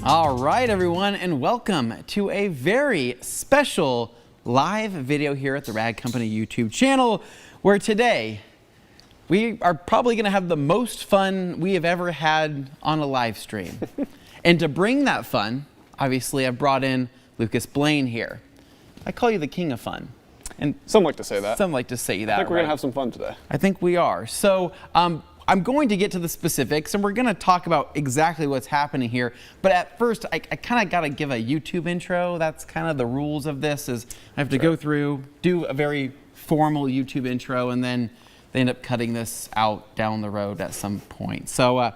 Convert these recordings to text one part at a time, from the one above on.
All right, everyone, and welcome to a very special live video here at the Rad Company YouTube channel, where today we are probably going to have the most fun we have ever had on a live stream. And to bring that fun, obviously, I've brought in Lucas Blaine here. I call you the king of fun. And some like to say that. Some like to say that. I think we're going to have some fun today. I think we are. So I'm going to get to the specifics, and we're going to talk about exactly what's happening here. But at first, I kind of got to give a YouTube intro. That's kind of the rules of this, is I have to go through, do a very formal YouTube intro, and then they end up cutting this out down the road at some point. So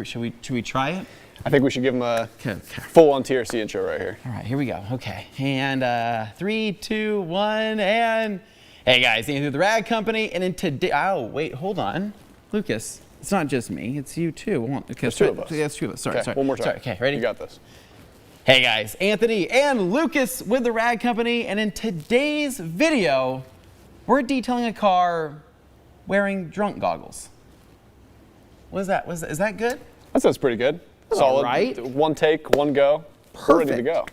should we try it? I think we should give them a full-on TRC intro right here. All right, here we go. Okay, and 3, 2, 1, and hey guys, Anthony with the Rad Company, and in today, oh wait, hold on, Lucas, it's not just me, it's you too. Okay, there's two of us. Yeah, it's two of us. Sorry, okay, one more time. Sorry. Okay, ready? You got this. Hey guys, Anthony and Lucas with the Rad Company, and in today's video, we're detailing a car wearing drunk goggles. What is that? Is that good? That sounds pretty good. Solid. Right? One take, one go. Perfect. We're ready to go.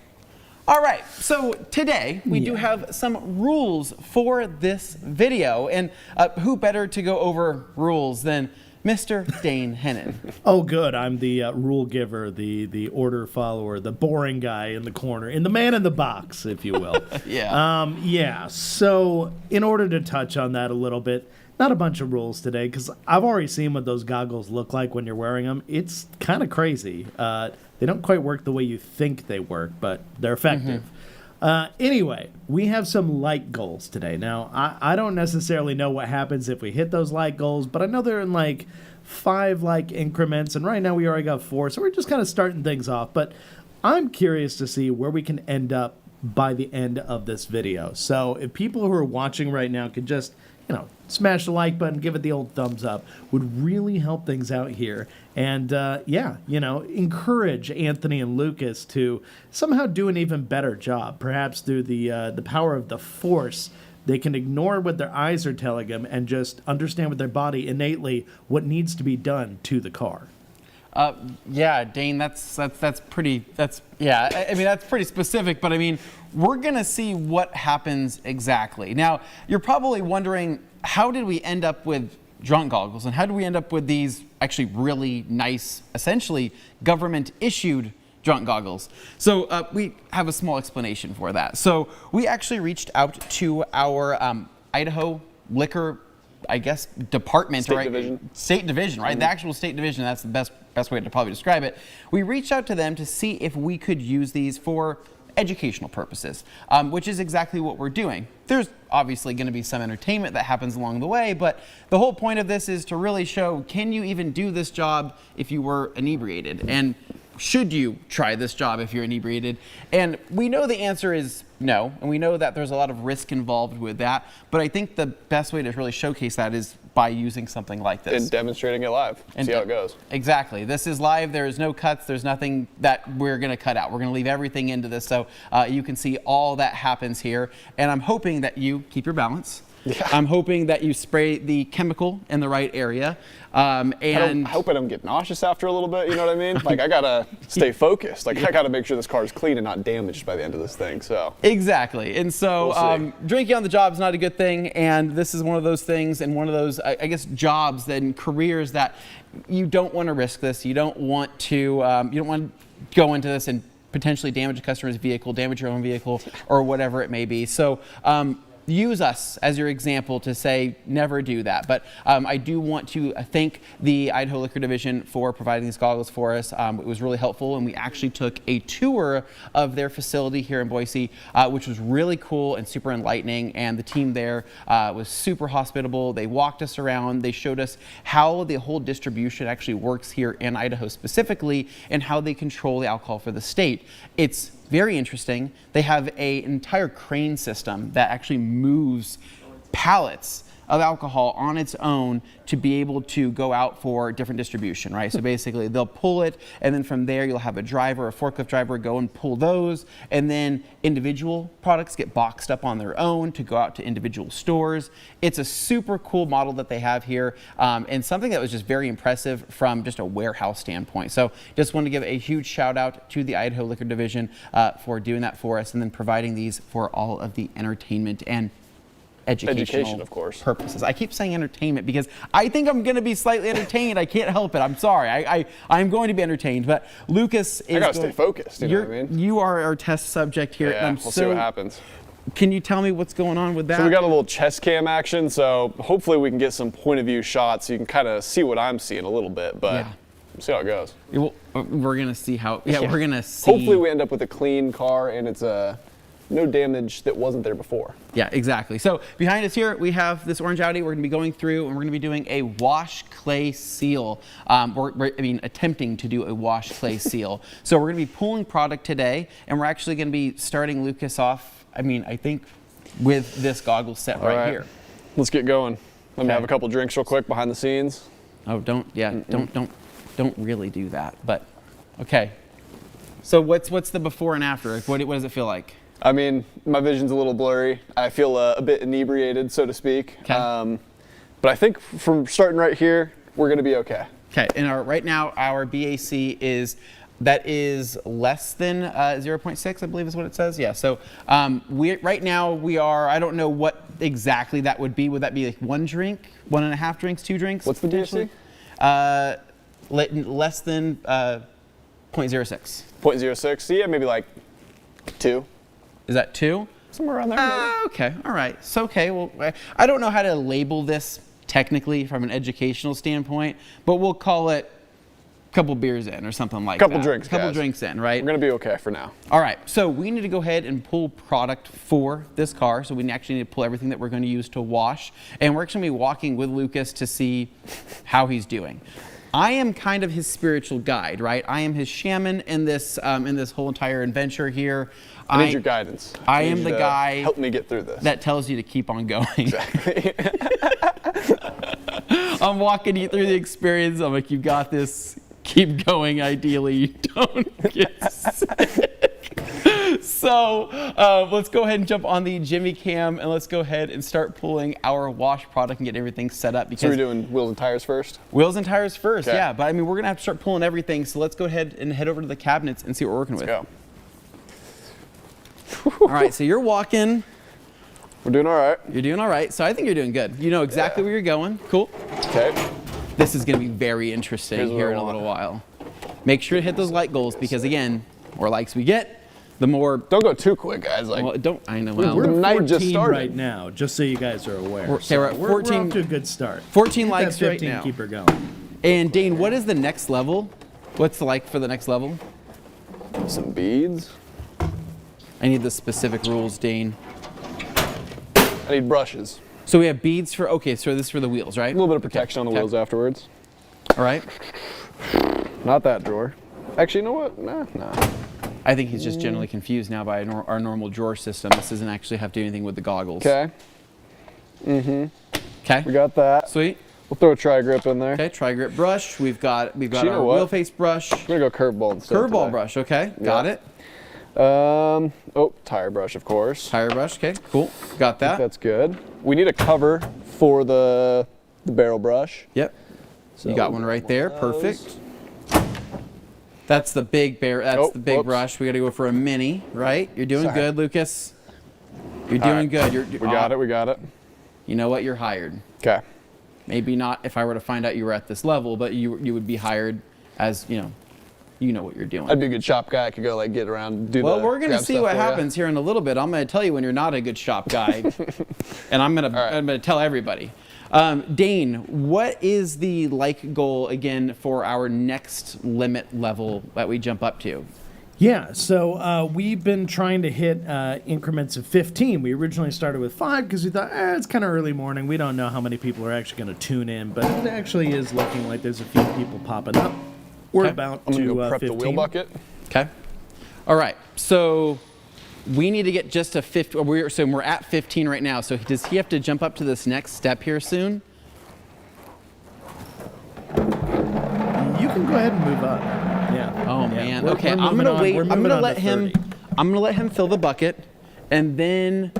All right, so today we do have some rules for this video, and who better to go over rules than Mr. Dane Hennon? Oh, good. I'm the rule giver, the order follower, the boring guy in the corner, the man in the box, if you will. Yeah. So in order to touch on that a little bit, not a bunch of rules today, because I've already seen what those goggles look like when you're wearing them. It's kind of crazy. They don't quite work the way you think they work, but they're effective. Anyway, we have some light goals today. Now, I don't necessarily know what happens if we hit those light goals, but I know they're in like 5 like increments, and right now we already got 4, so we're just kind of starting things off. But I'm curious to see where we can end up by the end of this video. So if people who are watching right now could just smash the like button, give it the old thumbs up, would really help things out here. And encourage Anthony and Lucas to somehow do an even better job. Perhaps through the power of the Force, they can ignore what their eyes are telling them and just understand with their body innately what needs to be done to the car. Yeah, Dane, that's pretty specific, but I mean, we're gonna see what happens exactly. Now, you're probably wondering, how did we end up with drunk goggles, and how did we end up with these actually really nice, essentially government-issued drunk goggles? So we have a small explanation for that. So we actually reached out to our Idaho liquor, I guess, department, state division, right? The actual state division, that's the best way to probably describe it. We reached out to them to see if we could use these for educational purposes, which is exactly what we're doing. There's obviously going to be some entertainment that happens along the way, but the whole point of this is to really show, can you even do this job if you were inebriated? And should you try this job if you're inebriated? And we know the answer is no, and we know that there's a lot of risk involved with that, but I think the best way to really showcase that is by using something like this. And demonstrating it live, and see how it goes. Exactly. This is live, there's no cuts, there's nothing that we're gonna cut out. We're gonna leave everything into this, so you can see all that happens here, and I'm hoping that you keep your balance. Yeah. I'm hoping that you spray the chemical in the right area. And I hope I don't get nauseous after a little bit, you know what I mean? Like, I gotta stay focused. Like, I gotta make sure this car is clean and not damaged by the end of this thing, so. Exactly, and so drinking on the job is not a good thing, and this is one of those things and one of those, I guess, jobs and careers that you don't want to risk this. You don't want to go into this and potentially damage a customer's vehicle, damage your own vehicle, or whatever it may be. So use us as your example to say never do that. But I do want to thank the Idaho Liquor Division for providing these goggles for us. It was really helpful, and we actually took a tour of their facility here in Boise, which was really cool and super enlightening, and the team there was super hospitable. They walked us around, they showed us how the whole distribution actually works here in Idaho specifically, and how they control the alcohol for the state. It's very interesting. They have an entire crane system that actually moves pallets of alcohol on its own to be able to go out for different distribution, right? So basically they'll pull it, and then from there you'll have a driver, a forklift driver, go and pull those, and then individual products get boxed up on their own to go out to individual stores. It's a super cool model that they have here, and something that was just very impressive from just a warehouse standpoint. So just want to give a huge shout out to the Idaho Liquor Division for doing that for us, and then providing these for all of the entertainment and educational of course. purposes. I keep saying entertainment because I think I'm going to be slightly entertained. I can't help it. I'm sorry. I'm going to be entertained. But Lucas is. I gotta stay focused. You know what I mean? You are our test subject here. Yeah, and we'll see what happens. Can you tell me what's going on with that? So we got a little chest cam action, so hopefully we can get some point of view shots so you can kind of see what I'm seeing a little bit, but Yeah. we'll see how it goes. We're going to see how. Yeah, we're going to see. Hopefully we end up with a clean car and it's no damage that wasn't there before. Yeah, exactly. So behind us here, we have this orange Audi. We're going to be going through and we're going to be doing a wash clay seal. Attempting to do a wash clay seal. So we're going to be pulling product today, and we're actually going to be starting Lucas off, I think, with this goggle set right here. Let's get going. Let me Okay. have a couple drinks real quick behind the scenes. Oh, don't really do that. But okay. So what's the before and after? What does it feel like? I mean, my vision's a little blurry. I feel a bit inebriated, so to speak. Okay. But I think from starting right here, we're gonna be okay. Okay, and right now our BAC is less than 0.6, I believe is what it says. Yeah. So right now we are. I don't know what exactly that would be. Would that be like 1 drink, 1.5 drinks, 2 drinks? What's the potentially? Less than 0.06. 0.06. Yeah, maybe like 2. Is that 2? Somewhere around there. Maybe. Okay. All right. So okay. Well, I don't know how to label this technically from an educational standpoint, but we'll call it a couple beers in or something like that. Couple drinks, couple guys. drinks in, right? We're gonna be okay for now. All right, so we need to go ahead and pull product for this car. So we actually need to pull everything that we're going to use to wash. And we're actually going to be walking with Lucas to see how he's doing. I am kind of his spiritual guide, right? I am his shaman in this whole entire adventure here. I need your guidance. I need am you the to guy help me get through this. that tells you to keep on going. Exactly. I'm walking you through the experience. I'm like, you got this. Keep going. Ideally, you don't get sick. So let's go ahead and jump on the Jimmy Cam, and let's go ahead and start pulling our wash product and get everything set up. Because So we're doing wheels and tires first? wheels and tires first, Okay. yeah. But I mean, we're gonna have to start pulling everything. So let's go ahead and head over to the cabinets and see what we're working with. Go. All right. So you're walking. We're doing all right. You're doing all right. So I think you're doing good. You know exactly where you're going. Cool. Okay. This is going to be very interesting Here's what here I in a want. little while. Make sure to hit those like goals because, again, more likes we get, the more. Don't go too quick, guys. Like, Well, don't. I know. We're Well, We're The at night 14 just started. right now, just so you guys are aware. Okay, we're at We're 14 off to a good start. 14 Keep likes that right 15 now. Keep her going. And Dane, what is the next level? What's the like for the next level? some beads. I need the specific rules, Dane. I need brushes. So we have beads for. Okay, so this is for the wheels, right? A little bit of protection on the Okay. wheels afterwards. All right. Not that drawer. Actually, you know what? Nah. I think he's just generally confused now by our normal drawer system. This doesn't actually have to do anything with the goggles. Okay, Okay. we got that. Sweet. We'll throw a tri-grip in there. Okay. Tri-grip brush. We've got You our know what? wheel face brush. I'm gonna go curveball instead. Curveball today. brush. Okay. Got Yeah. it. Tire brush, of course. Tire brush. Okay. Cool. Got that. That's good. We need a cover for the barrel brush. Yep. So You got one right there. Perfect. That's the big bear. That's Oh, the big whoops. brush. We got to go for a mini, right? You're doing Sorry. good, Lucas. You're All doing right. good. We got it. We got it. You know what? You're hired. Okay. Maybe not if I were to find out you were at this level, but you would be hired as you know what you're doing. I'd be a good shop guy. I could go like get around, do Well, the we're going to grab see stuff what for ya. happens here in a little bit. I'm going to tell you when you're not a good shop guy, and I'm going right. to tell everybody. Dane, what is the like goal again for our next limit level that we jump up to? Yeah, so we've been trying to hit increments of 15. We originally started with 5 because we thought, it's kind of early morning. We don't know how many people are actually going to tune in, but it actually is looking like there's a few people popping up. We're Okay. about I'm to gonna go prep 15. the wheel bucket. Okay. All right. So we need to get just to 50. We're at 15 right now. So does he have to jump up to this next step here soon? You can go ahead and move up. Yeah. Oh Yeah. man. We're- Okay, we're I'm moving gonna on. wait. We're I'm moving gonna on let to him. 30. I'm gonna let him fill the bucket, and then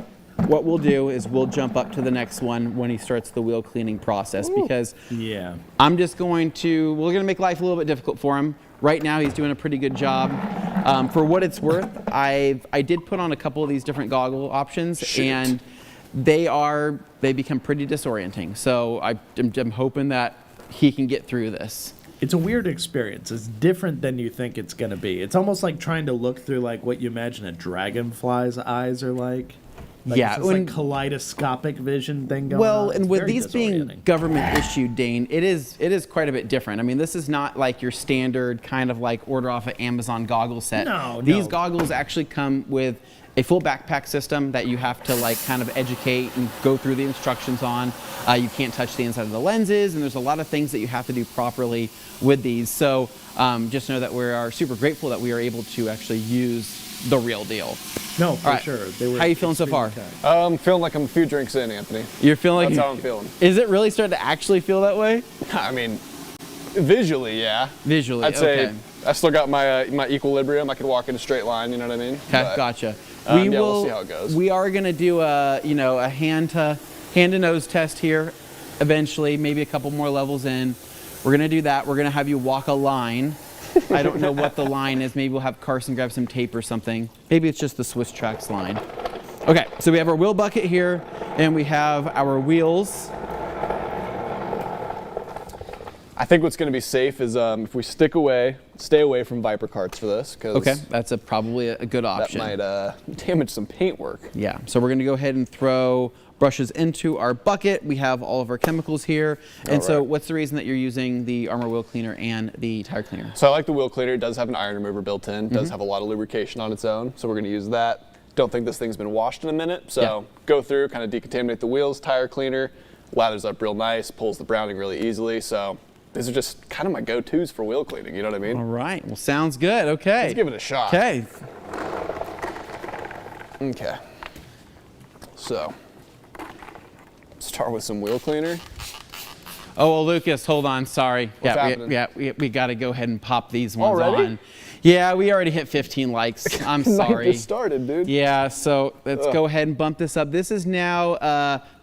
what we'll do is we'll jump up to the next one when he starts the wheel cleaning process. Because Yeah. I'm just going to. We're gonna make life a little bit difficult for him. Right now, he's doing a pretty good job. For what it's worth, I did put on a couple of these different goggle options, and they become pretty disorienting. So I'm hoping that he can get through this. It's a weird experience. It's different than you think it's going to be. It's almost like trying to look through like what you imagine a dragonfly's eyes are like. Yeah, it's this, like kaleidoscopic vision thing going Well, on. and It's with very these being disorienting. government issued, Dane, it is quite a bit different. I mean, this is not like your standard kind of like order off an Amazon goggle set. No, These no. goggles actually come with a full backpack system that you have to like kind of educate and go through the instructions on. You can't touch the inside of the lenses, and there's a lot of things that you have to do properly with these. So just know that we are super grateful that we are able to actually use the real deal. No, for All right. sure. They were How you feeling so far? extremely kind. I'm feeling like I'm a few drinks in, Anthony. You're feeling like That's how I'm feeling. Is it really starting to actually feel that way? I mean, visually, yeah. Visually, I'd say okay. I still got my my equilibrium. I could walk in a straight line. You know what I mean? Okay, But, gotcha. we'll see how it goes. We are gonna do a hand to nose test here, eventually, maybe a couple more levels in. We're gonna do that. We're gonna have you walk a line. I don't know what the line is. Maybe we'll have Carson grab some tape or something. Maybe it's just the Swiss Tracks line. Okay, so we have our wheel bucket here, and we have our wheels. I think what's going to be safe is if we stay away from Viper carts for this, because Okay, that's probably a good that option. might damage some paint work. Yeah, so we're gonna go ahead and throw brushes into our bucket. We have all of our chemicals here. And so Alright. what's the reason that you're using the Armor Wheel Cleaner and the Tire Cleaner? So I like the wheel cleaner. It does have an iron remover built in. Does have a lot of lubrication on its own. So we're going to use that. Don't think this thing's been washed in a minute. So Yeah. go through, kind of decontaminate the wheels. Tire cleaner lathers up real nice, pulls the browning really easily. So these are just kind of my go-tos for wheel cleaning. You know what I mean? All right, well, sounds good. Okay. Let's give it a shot. Okay. Okay. So start with some wheel cleaner. Oh, well, Lucas, hold on. Sorry. What's happening? We got to go ahead and pop these ones Already? on. Yeah, we already hit 15 likes. I'm Night sorry. just started, dude. Yeah, so let's go ahead and bump this up. This is now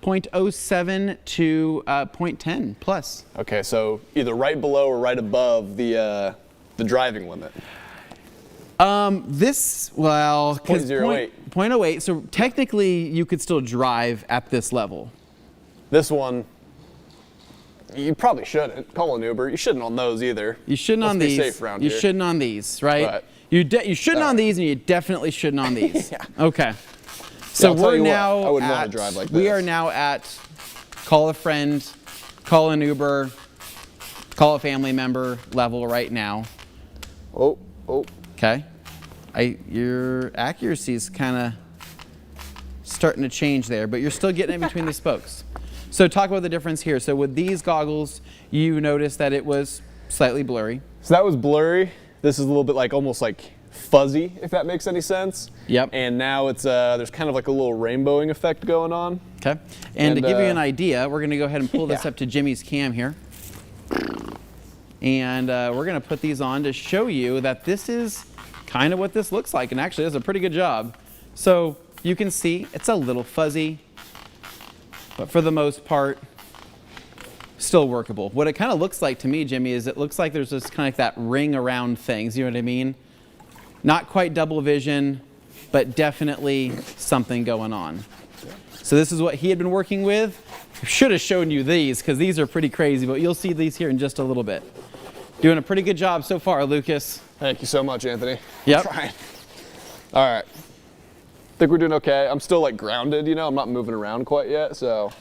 0.07 to 0.10 plus. Okay, so either right below or right above the driving limit. This, well, 0.08. 0.08, so technically you could still drive at this level. This one, you probably shouldn't. Call an Uber. You shouldn't on those either. You shouldn't Let's on be these. safe around You here. shouldn't on these, right? Right. You shouldn't on Right. these, and you definitely shouldn't on these. Yeah. Okay. So I'll tell we're you what, now I wouldn't wanna at, drive like we this. are now at call a friend, call an Uber, call a family member level right now. Oh. Okay. Your accuracy is kind of starting to change there, but you're still getting in between the spokes. So talk about the difference here. So with these goggles, you notice that it was slightly blurry. So that was blurry. This is a little bit like almost like fuzzy, if that makes any sense. Yep. And now it's there's kind of like a little rainbowing effect going on. Okay. And to And, give you an idea, we're going to go ahead and pull this yeah. up to Jimmy's cam here. And we're going to put these on to show you that this is kind of what this looks like, and actually does a pretty good job. So you can see it's a little fuzzy, but for the most part, still workable. What it kind of looks like to me, Jimmy, is it looks like there's just kind of like that ring around things, you know what I mean? Not quite double vision, but definitely something going on. So this is what he had been working with. Should have shown you these, because these are pretty crazy, but you'll see these here in just a little bit. Doing a pretty good job so far, Lucas. Thank you so much, Anthony. Yep. I'm trying. All right. Think we're doing okay. I'm still like grounded, you know. I'm not moving around quite yet, so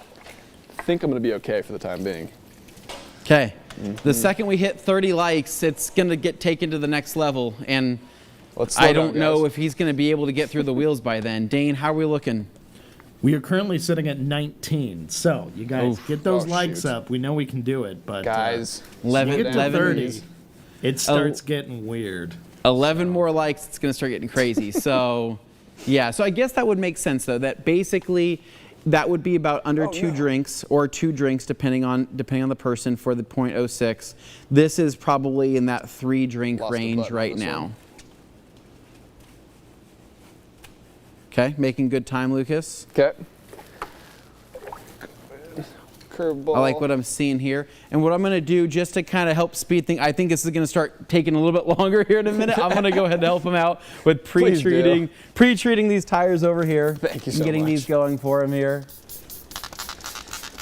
I think I'm gonna be okay for the time being. Okay. The second we hit 30 likes, it's going to get taken to the next level, and Let's slow I down, don't know guys. if he's going to be able to get through the wheels by then. Dane, how are we looking? We are currently sitting at 19. So you guys Oof. get those Oh, likes shoot. up. We know we can do it, but Guys, 11, you get to 11, 30, it starts getting weird. 11 more likes, it's going to start getting crazy. So Yeah, so I guess that would make sense though. That basically, that would be about under two drinks or 2 drinks depending on the person for the .06. This is probably in that 3 drink Lost the range button on right this now. one. Okay, making good time, Lucas. Okay. Curveball. I like what I'm seeing here. And what I'm going to do just to kind of help speed things, I think this is going to start taking a little bit longer here in a minute. I'm going to go ahead and help him out with Please do. pre-treating these tires over here. Thank you and so getting much. these going for him here.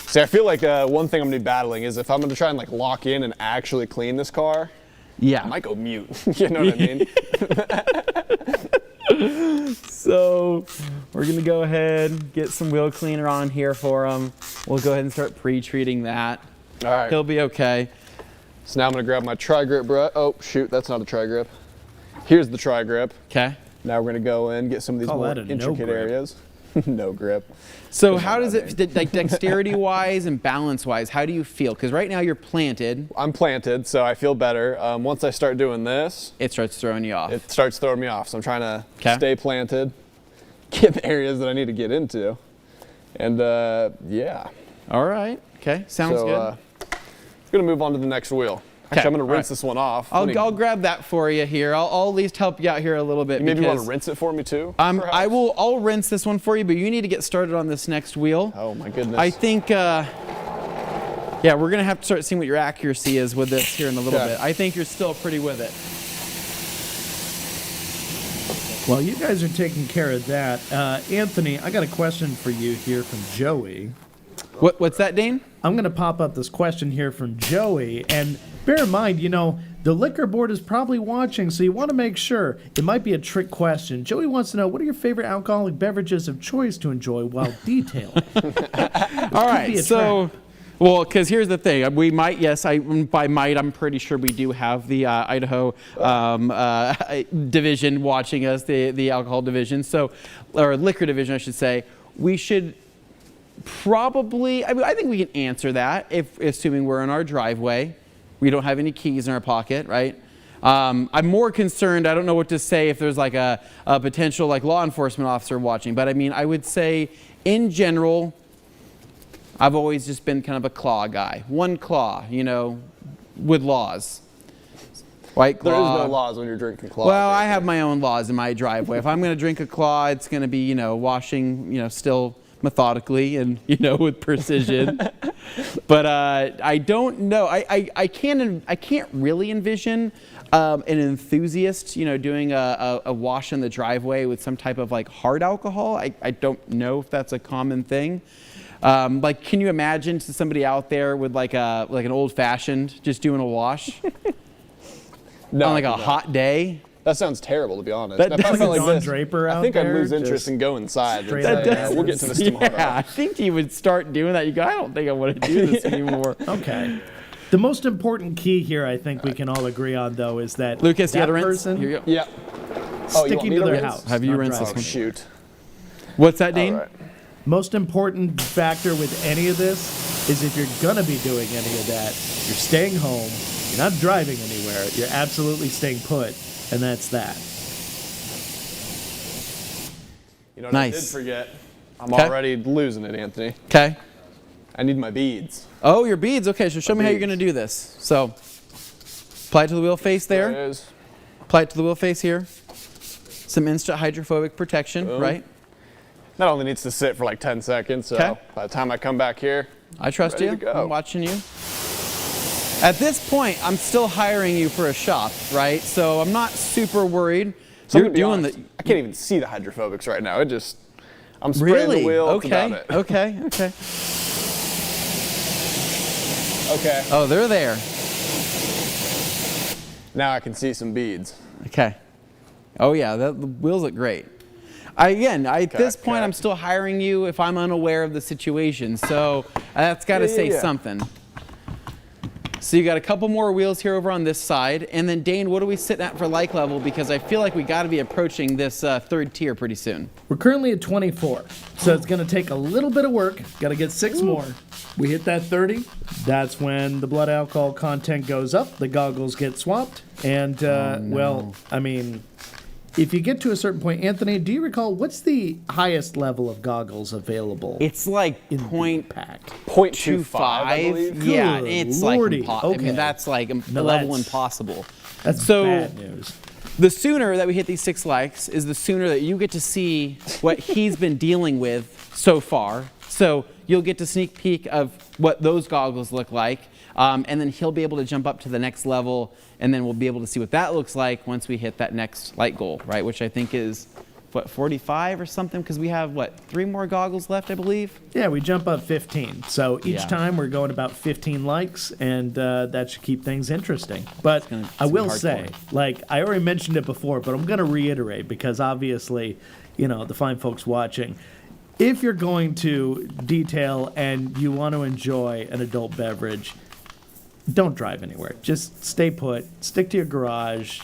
See, I feel like one thing I'm gonna be battling is if I'm gonna try and like lock in and actually clean this car, Yeah. I might go mute. You know what I mean? So we're going to go ahead and get some wheel cleaner on here for him. We'll go ahead and start pre-treating that. All right. He'll be okay. So now I'm gonna grab my tri-grip brush. Oh shoot, that's not a tri-grip. Here's the tri-grip. Okay. Now we're gonna go in, get some of these Call more that a no intricate grip. areas. No grip. So how does it, like dexterity-wise and balance-wise, how do you feel? Because right now you're planted. I'm planted, so I feel better. Once I start doing this, It starts throwing you off. it starts throwing me off. So I'm trying to 'Kay. stay planted, get the areas that I need to get into, and yeah. All right. Okay. Sounds So good. I'm gonna move on to the next wheel. Actually, I'm gonna all rinse right. this one off. I'll grab that for you here. I'll at least help you out here a little bit. You maybe want because, to rinse it for me too? I perhaps? will. I'll rinse this one for you, but you need to get started on this next wheel. Oh my goodness. I think. Yeah, we're gonna have to start seeing what your accuracy is with this here in a little Okay. bit. I think you're still pretty with it. While you guys are taking care of that, Anthony, I got a question for you here from Joey. What's that, Dane? I'm going to pop up this question here from Joey, and bear in mind, the liquor board is probably watching, so you want to make sure. It might be a trick question. Joey wants to know, what are your favorite alcoholic beverages of choice to enjoy while detailing? All be right, a so, well, because here's the thing. We might, yes, by might, I'm pretty sure we do have the Idaho division watching us, the alcohol division, so, or liquor division, I should say. We should probably, I think we can answer that if, assuming we're in our driveway. We don't have any keys in our pocket, right? I'm more concerned, I don't know what to say if there's like a potential like law enforcement officer watching, but I mean, I would say in general, I've always just been kind of a claw guy. One claw, with laws. White claw. There is no laws when you're drinking claw. Well, I have my own laws in my driveway. If I'm going to drink a claw, it's going to be, washing, still methodically and, with precision. But I don't know. I can't really envision an enthusiast, doing a wash in the driveway with some type of like hard alcohol. I don't know if that's a common thing. Like, can you imagine somebody out there with like an old fashioned just doing a wash No, on like a no. hot day? That sounds terrible, to be honest. That If I doesn't- felt like Don this, Draper I out think I'd there, lose interest just and go inside. and straight say, up "Yeah, we'll get to this tomorrow." Yeah, I think he would start doing that. You go, I don't think I want to do this anymore. Okay. The most important key here, I think we can all agree on, though, is that Lucas, you that got to rinse? person Here you go. Yeah. Oh, you want sticking me to to their rinse? house. Have you not rinsed this Oh, driving. shoot. What's that, Dane? All right. Most important factor with any of this is if you're going to be doing any of that, you're staying home, you're not driving anywhere, you're absolutely staying put, and that's that. You know what I did Nice. forget? I'm 'Kay. already losing it, Anthony. Okay. I need my beads. Oh, your beads. Okay, so show me how you're beads. going to do this. So, apply it to the wheel face there. There it is. Apply it to the wheel face here. Some instant hydrophobic protection, Boom. right? That only needs to sit for like 10 seconds, so 'Kay. by the time I come back here, I trust Ready you. to go. I'm watching you. At this point, I'm still hiring you for a shop, right? So I'm not super worried. so I'm You're gonna be doing honest, the. I can't even see the hydrophobics right now. I'm spraying Really? the wheel. Okay. That's about it. Okay. Okay. Okay. Oh, they're there. Now I can see some beads. Okay. Oh yeah, the wheels look great. At this point, okay. I'm still hiring you if I'm unaware of the situation. So that's got to say Yeah. something. So you got a couple more wheels here over on this side, and then Dane, what are we sitting at for like level? Because I feel like we got to be approaching this third tier pretty soon. We're currently at 24, so it's going to take a little bit of work. Got to get 6 more. We hit that 30. That's when the blood alcohol content goes up, the goggles get swapped, and, well, I mean, if you get to a certain point, Anthony, do you recall what's the highest level of goggles available It's like in the point pack? 0.25, I believe. Yeah, Good it's lordy. like I Okay. mean, that's like a No, level that's- impossible. That's So- bad news. The sooner that we hit these 6 likes is the sooner that you get to see what he's been dealing with so far. So you'll get to sneak peek of what those goggles look like, and then he'll be able to jump up to the next level, and then we'll be able to see what that looks like once we hit that next light goal, right? Which I think is, what, 45 or something? Because we have, what, 3 more goggles left, I believe? Yeah, we jump up 15. So each Yeah. time we're going about 15 likes, and that should keep things interesting. But it's I gonna will be say, hardcore. like, I already mentioned it before, but I'm going to reiterate because obviously, you know, the fine folks watching, if you're going to detail and you want to enjoy an adult beverage, don't drive anywhere. Just stay put, stick to your garage,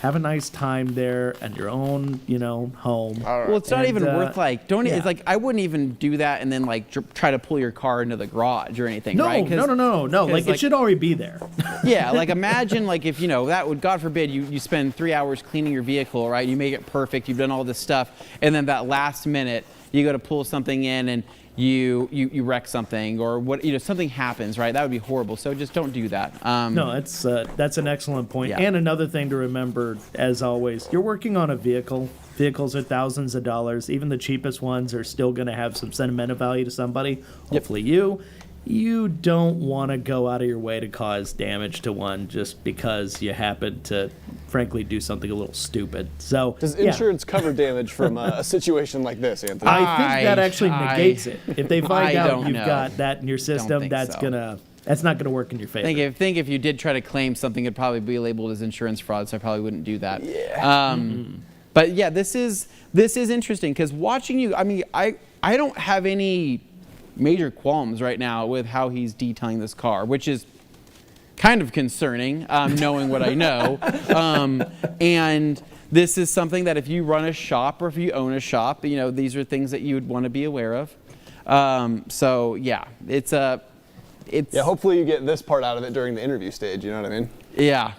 have a nice time there and your own, you know, home. Well, it's not And, even worth like, don't, yeah. it's like, I wouldn't even do that and then like try to pull your car into the garage or anything, No, right? 'Cause- no. Like, it should already be there. Yeah, like imagine like if, you know, that would, God forbid, you spend 3 hours cleaning your vehicle, right? You make it perfect, you've done all this stuff, and then that last minute, you go to pull something in and you wreck something or what, you know, something happens, right? That would be horrible. So just don't do that. No, that's an excellent point. Yeah. And another thing to remember, as always, you're working on a vehicle. Vehicles are thousands of dollars. Even the cheapest ones are still going to have some sentimental value to somebody. Hopefully you. You don't want to go out of your way to cause damage to one just because you happen to, frankly, do something a little stupid. So Does yeah. insurance cover damage from a situation like this, Anthony? I think that actually I- negates it. If they find I out don't you've know. got that in your system, think that's so. that's not gonna work in your favor. Think if you did try to claim something, it'd probably be labeled as insurance fraud, so I probably wouldn't do that. Yeah. But yeah, this is interesting because watching you, I mean, I don't have any major qualms right now with how he's detailing this car, which is kind of concerning, knowing what I know. And this is something that if you run a shop or if you own a shop, you know, these are things that you would want to be aware of. So yeah, it's Yeah, hopefully you get this part out of it during the interview stage, you know what I mean? yeah.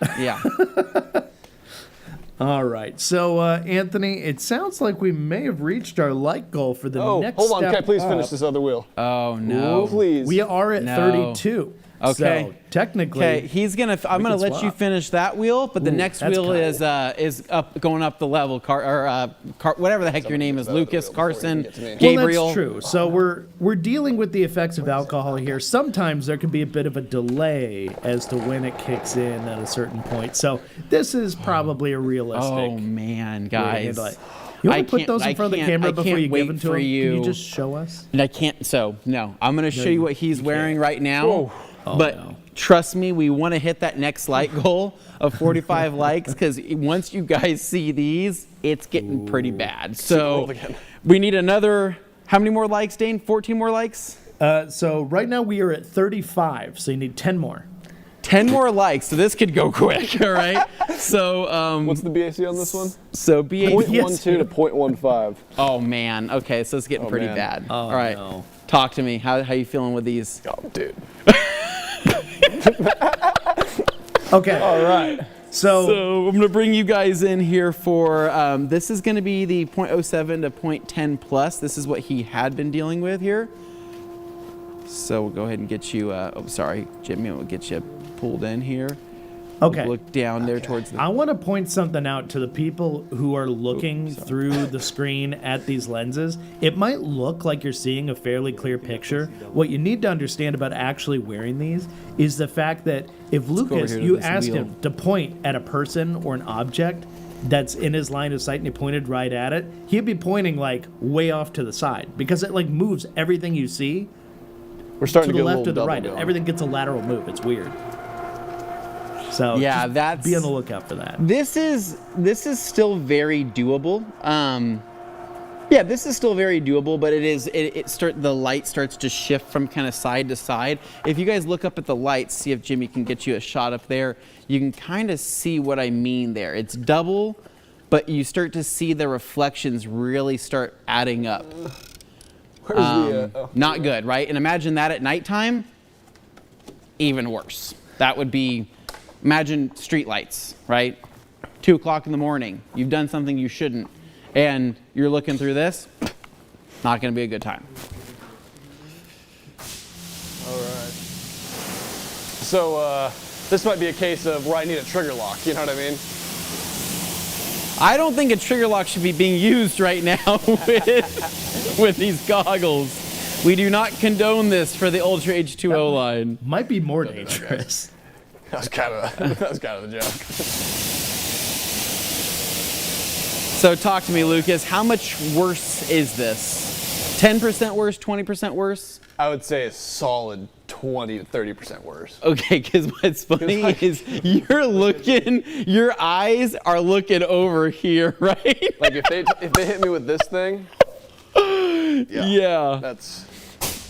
All right. So, Anthony, it sounds like we may have reached our like goal for the Oh, next hold on, step can I please up. finish this other wheel? Oh no. Please. We are at No. 32. Okay. So, technically, Okay, I'm gonna can let you swap. finish that wheel, but the Ooh, next that's wheel kind. is up, going up the level. Whatever the heck your name is, gets out of the Lucas, wheel before you Carson, get to me. Gabriel. Well, that's true. So we're dealing with the effects of alcohol here. Sometimes there can be a bit of a delay as to when it kicks in at a certain point. So this is probably a realistic. Oh man, way to guys. handle it. You want I to put can't- those I in front of the can't- camera I before can't you give wait them to for him? Can you- you just show us? And I can't. So no, I'm gonna show you what he's wearing right now. Whoa. But no. trust me, we want to hit that next like goal of 45 likes because once you guys see these, it's getting pretty bad. So roll again. we need another. How many more likes, Dane? 14 more likes. So right now we are at 35. So you need 10 more. 10 more likes, so this could go quick. All right. So What's the BAC on this one? so BA. 0.12 to 0.15. Oh man. Okay, so it's getting pretty man. bad. Oh, All right. no. Talk to me. How you feeling with these? Oh, dude. Okay. All right. So I'm going to bring you guys in here for, this is going to be the 0.07 to 0.10 plus. This is what he had been dealing with here. So we'll go ahead and get you, Jimmy, we'll get you pulled in here. Okay. Look down there towards the, I want to point something out to the people who are looking through the screen at these lenses. It might look like you're seeing a fairly clear picture. What you need to understand about actually wearing these is the fact that if Lucas, here to you this asked wheel. him to point at a person or an object that's in his line of sight and he pointed right at it, he'd be pointing like way off to the side because it like moves everything you see We're starting to to, the get a left little or the double right. going. Everything gets a lateral move. It's weird. So Yeah, just that's- be on the lookout for that. this is still very doable. Yeah, this is still very doable, but the light starts to shift from kind of side to side. If you guys look up at the lights, see if Jimmy can get you a shot up there, you can kind of see what I mean there. It's double, but you start to see the reflections really start adding up. Where's the, Not good, right? And imagine that at nighttime, even worse. That would be, imagine street lights, right? 2 o'clock in the morning. You've done something you shouldn't. And you're looking through this, not going to be a good time. All right. So this might be a case of where I need a trigger lock, you know what I mean? I don't think a trigger lock should be being used right now with these goggles. We do not condone this for the Ultra H2O line. Might be more dangerous. That was kind of the joke. So talk to me, Lucas. How much worse is this? 10% worse, 20% worse? I would say a solid 20 to 30% worse. Okay, because what's funny is your eyes are looking over here, right? Like if they hit me with this thing, yeah. that's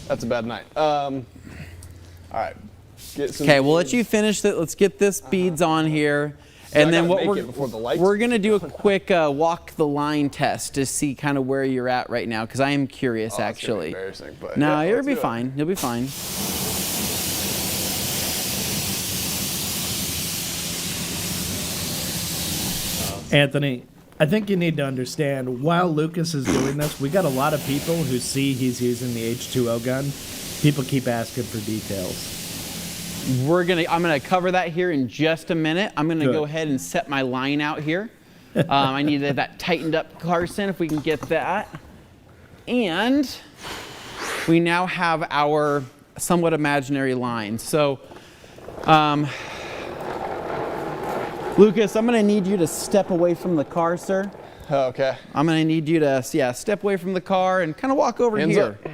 a bad night. All right. Okay, we'll let you finish it. Let's get this beads on here. And then what we're going to do a quick walk the line test to see kind of where you're at right now, because I am curious actually. That's embarrassing, but no, yeah, you'll be fine. You'll be fine. Anthony, I think you need to understand, while Lucas is doing this, we got a lot of people who see he's using the H2O gun. People keep asking for details. I'm gonna cover that here in just a minute. I'm gonna go ahead and set my line out here. I need that tightened up, Carson, if we can get that. And we now have our somewhat imaginary line. So, Lucas, I'm gonna need you to step away from the car, sir. Okay. I'm gonna need you to, step away from the car and kind of walk over Hands here. up.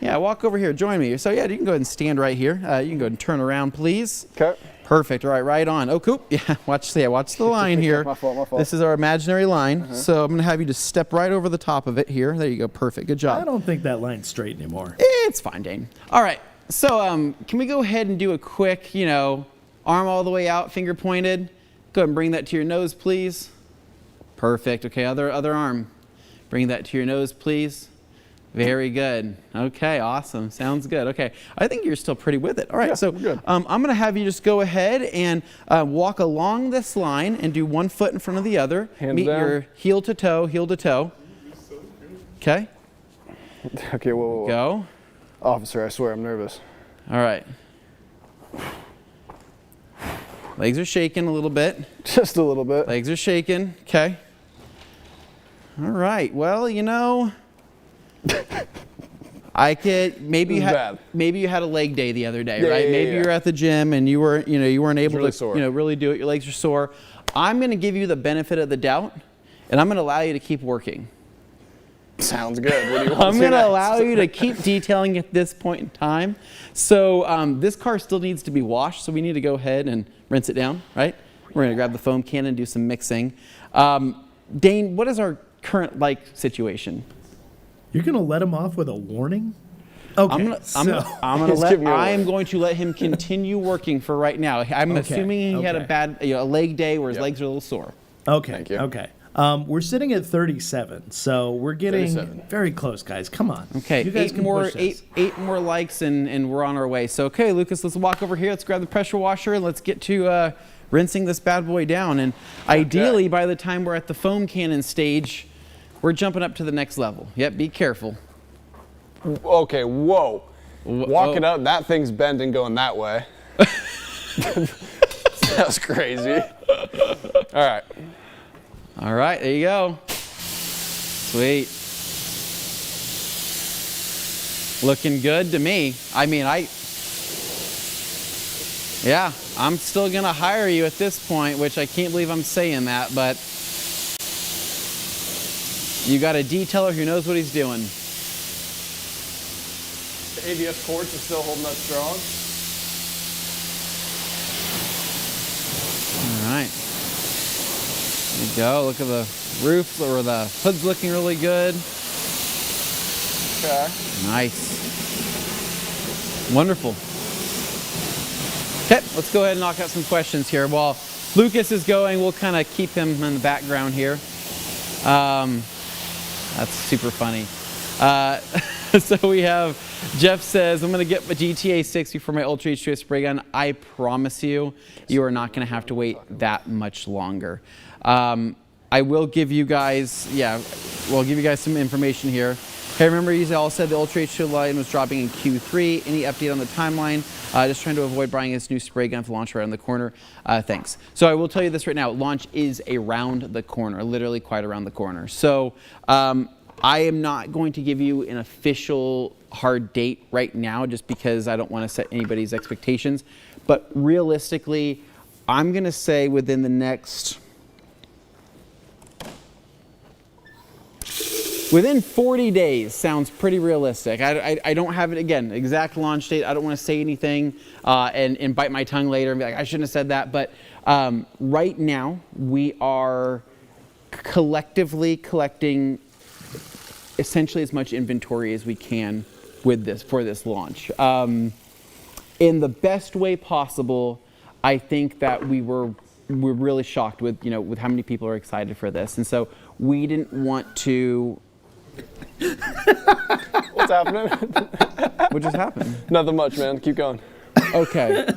Yeah, walk over here. Join me. So yeah, you can go ahead and stand right here. You can go ahead and turn around, please. Okay. Perfect. All right, right on. Oh, cool. Yeah, watch the line here. My fault. This is our imaginary line. So I'm going to have you just step right over the top of it here. There you go. Perfect. Good job. I don't think that line's straight anymore. It's fine, Dane. All right. So can we go ahead and do a quick, arm all the way out, finger pointed. Go ahead and bring that to your nose, please. Perfect. Okay, other arm. Bring that to your nose, please. Very good. Okay, awesome. Sounds good. Okay, I think you're still pretty with it. All right, so I'm going to have you just go ahead and walk along this line and do one foot in front of the other. Hands Meet down. your heel to toe, heel to toe. Okay. Okay, whoa. Go. Officer, I swear I'm nervous. All right. Legs are shaking a little bit. Just a little bit. Legs are shaking. Okay. All right. Well, I could maybe you had a leg day the other day, right? Maybe you were at the gym and you weren't able to really do it. Your legs are sore. I'm going to give you the benefit of the doubt, and I'm going to allow you to keep working. Sounds good. What do you want I'm going to allow you to keep detailing at this point in time. So this car still needs to be washed, so we need to go ahead and rinse it down, right? We're going to grab the foam can and do some mixing. Dane, what is our current situation? You're going to let him off with a warning? Okay. I am going to let him continue working for right now. I'm assuming he had a bad a leg day where his legs are a little sore. Okay. Thank you. Okay. We're sitting at 37, so we're getting very close, guys. Come on. Okay, you guys eight more likes and we're on our way. So okay, Lucas, let's walk over here. Let's grab the pressure washer and let's get to rinsing this bad boy down. And ideally, by the time we're at the foam cannon stage, we're jumping up to the next level. Yep, be careful. Okay, whoa. Walking up, that thing's bending going that way. That's crazy. All right. All right, there you go. Sweet. Looking good to me. I mean, yeah, I'm still gonna hire you at this point, which I can't believe I'm saying that, but you got a detailer who knows what he's doing. The ABS cords are still holding up strong. All right. There you go. Look at the roof, or the hood's looking really good. Okay. Nice. Wonderful. Okay, let's go ahead and knock out some questions here. While Lucas is going, we'll kind of keep him in the background here. That's super funny. So we have, Jeff says, I'm going to get my GTA 60 for my Ultra H2O spray gun. I promise you, you are not going to have to wait that much longer. I will give you guys, we'll give you guys some information here. Okay, remember you all said the Ultra H2O line was dropping in Q3. Any update on the timeline? Just trying to avoid buying this new spray gun for launch right around the corner. Thanks. So I will tell you this right now. Launch is around the corner, literally quite around the corner. So I am not going to give you an official hard date right now just because I don't want to set anybody's expectations. But realistically, I'm going to say within the next... Within 40 days sounds pretty realistic. I don't have it, again, exact launch date. I don't want to say anything and bite my tongue later and be like, I shouldn't have said that. But right now, we are collectively collecting essentially as much inventory as we can with this for this launch. In the best way possible, I think that we're really shocked with with how many people are excited for this, and so we didn't want to. What's happening? What just happened? Nothing much, man. Keep going. Okay,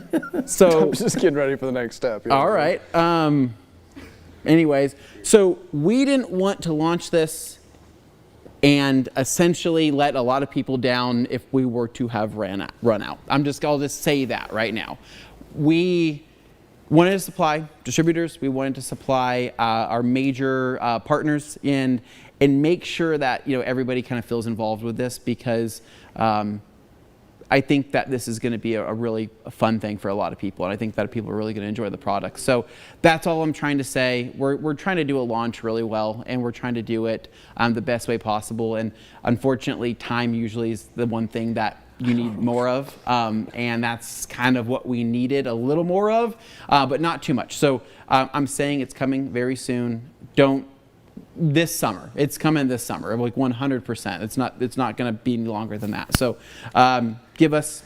so I'm just getting ready for the next step. All right. Anyways, so we didn't want to launch this and essentially let a lot of people down if we were to have run out. I'll just say that right now. We wanted to supply distributors. We wanted to supply our major partners and make sure that everybody kind of feels involved with this because I think that this is going to be a really fun thing for a lot of people, and I think that people are really going to enjoy the product. So that's all I'm trying to say. We're trying to do a launch really well, and we're trying to do it the best way possible. And unfortunately, time usually is the one thing that you need more of, and that's kind of what we needed a little more of, but not too much. So I'm saying it's coming very soon. This summer. It's coming this summer, like 100%. It's not going to be any longer than that. So give us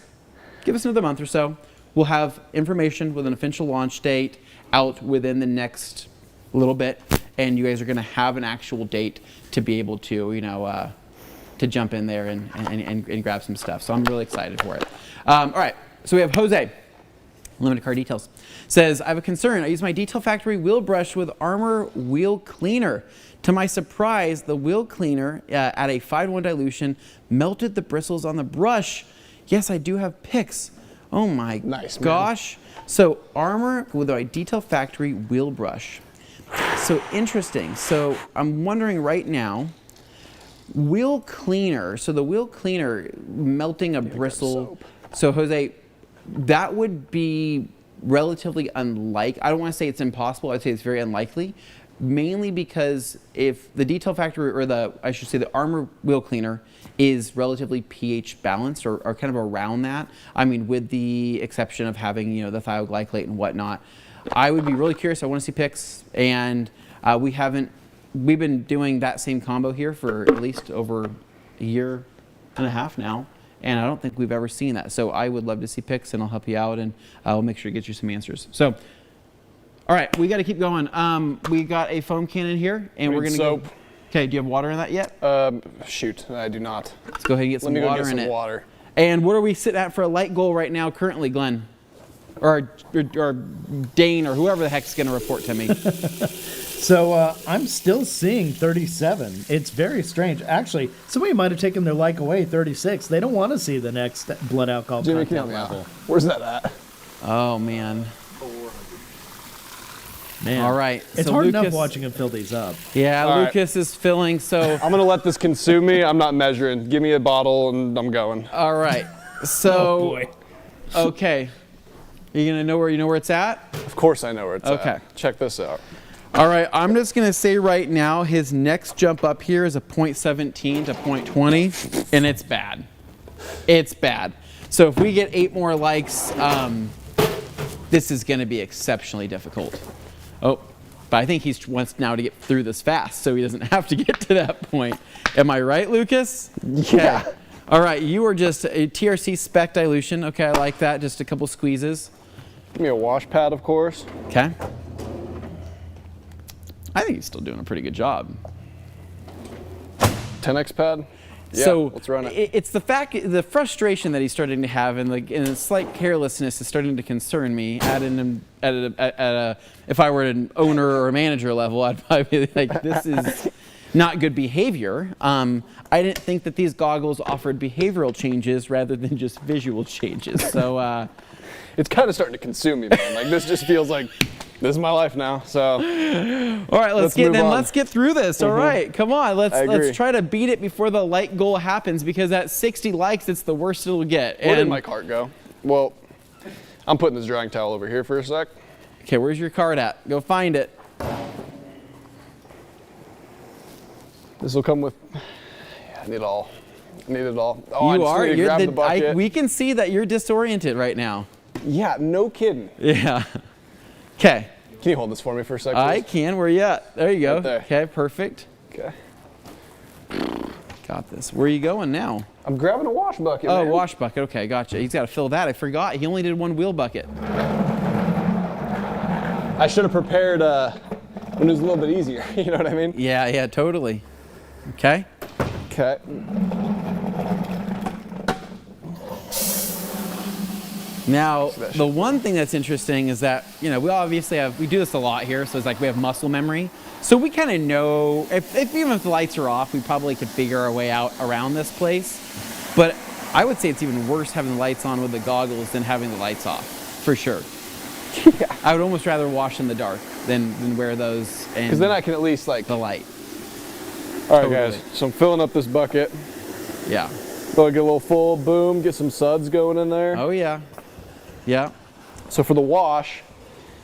another month or so. We'll have information with an official launch date out within the next little bit, and you guys are going to have an actual date to be able to to jump in there and grab some stuff. So I'm really excited for it. All right. So we have Jose. Limited car details. Says, I have a concern. I use my Detail Factory wheel brush with Armor Wheel Cleaner. To my surprise, the wheel cleaner at a 5:1 dilution melted the bristles on the brush. Yes, I do have pics. Oh my gosh. Man. So Armor with my Detail Factory wheel brush. So interesting. So I'm wondering right now, wheel cleaner. So the wheel cleaner melting a bristle. So Jose, that would be relatively unlikely. I don't want to say it's impossible. I'd say it's very unlikely, mainly because if the Detail Factory, or the Armor Wheel Cleaner is relatively pH balanced or kind of around that, I mean, with the exception of having, the thioglycolate and whatnot, I would be really curious. I want to see pics, and we've been doing that same combo here for at least over a year and a half now. And I don't think we've ever seen that. So I would love to see pics, and I'll help you out, and I'll make sure to get you some answers. So, all right, we got to keep going. We got a foam cannon here, and we're going to soap. Okay, do you have water in that yet? Shoot, I do not. Let's go ahead and get some water in it. Water. And what are we sitting at for a light goal right now currently, Glenn? Or Dane, or whoever the heck's going to report to me. So I'm still seeing 37. It's very strange. Actually, somebody might have taken their like away, 36. They don't want to see the next blood alcohol Jimmy, content can you help me level. out? Where's that at? Oh, man. All right. It's so hard Lucas, enough watching him fill these up. Yeah, All Lucas is filling, so... I'm going to let this consume me. I'm not measuring. Give me a bottle, and I'm going. All right. So... Oh, boy. Okay. You going to know where it's at? Of course I know where it's at. Okay. Check this out. All right, I'm just going to say right now his next jump up here is a 0.17 to 0.20, and it's bad. It's bad. So if we get 8 more likes, this is going to be exceptionally difficult. Oh, but I think he wants now to get through this fast so he doesn't have to get to that point. Am I right, Lucas? Yeah. Okay. All right, you were just a TRC spec dilution. Okay, I like that. Just a couple squeezes. Give me a wash pad, of course. Okay. I think he's still doing a pretty good job. 10x pad? Yeah, So let's run it. it's the frustration that he's starting to have, and the slight carelessness is starting to concern me. If I were an owner or a manager level, I'd probably be like, this is not good behavior. I didn't think that these goggles offered behavioral changes rather than just visual changes. So it's kind of starting to consume me, man. Like, this just feels like this is my life now. So all right, let's get through this. All right, come on, I agree. let's try to beat it before the like goal happens, because at 60 likes, it's the worst it'll get. Where did my cart go? Well, I'm putting this drying towel over here for a sec. Okay, where's your card at? Go find it. This will come with. I need it all. I need it all. Oh, I You just are. need to You're grab the bucket. we can see that you're disoriented right now. Yeah, no kidding. Yeah. Okay. Can you hold this for me for a sec, please? I can. Where you at? There you go. Right there. Okay, perfect. Okay. Got this. Where are you going now? I'm grabbing a wash bucket, Oh, man. wash bucket. Okay, gotcha. He's got to fill that. I forgot. He only did one wheel bucket. I should have prepared when it was a little bit easier. You know what I mean? Yeah, totally. Okay. Okay. Now, the one thing that's interesting is that, we obviously we do this a lot here, so it's like we have muscle memory. So we kind of know, even if the lights are off, we probably could figure our way out around this place. But I would say it's even worse having the lights on with the goggles than having the lights off, for sure. Yeah. I would almost rather wash in the dark than wear those and Because then I can at least like. the light. All right, Totally. guys. So I'm filling up this bucket. Yeah. Go get a little full. Boom. Get some suds going in there. Oh, yeah. Yeah. So for the wash,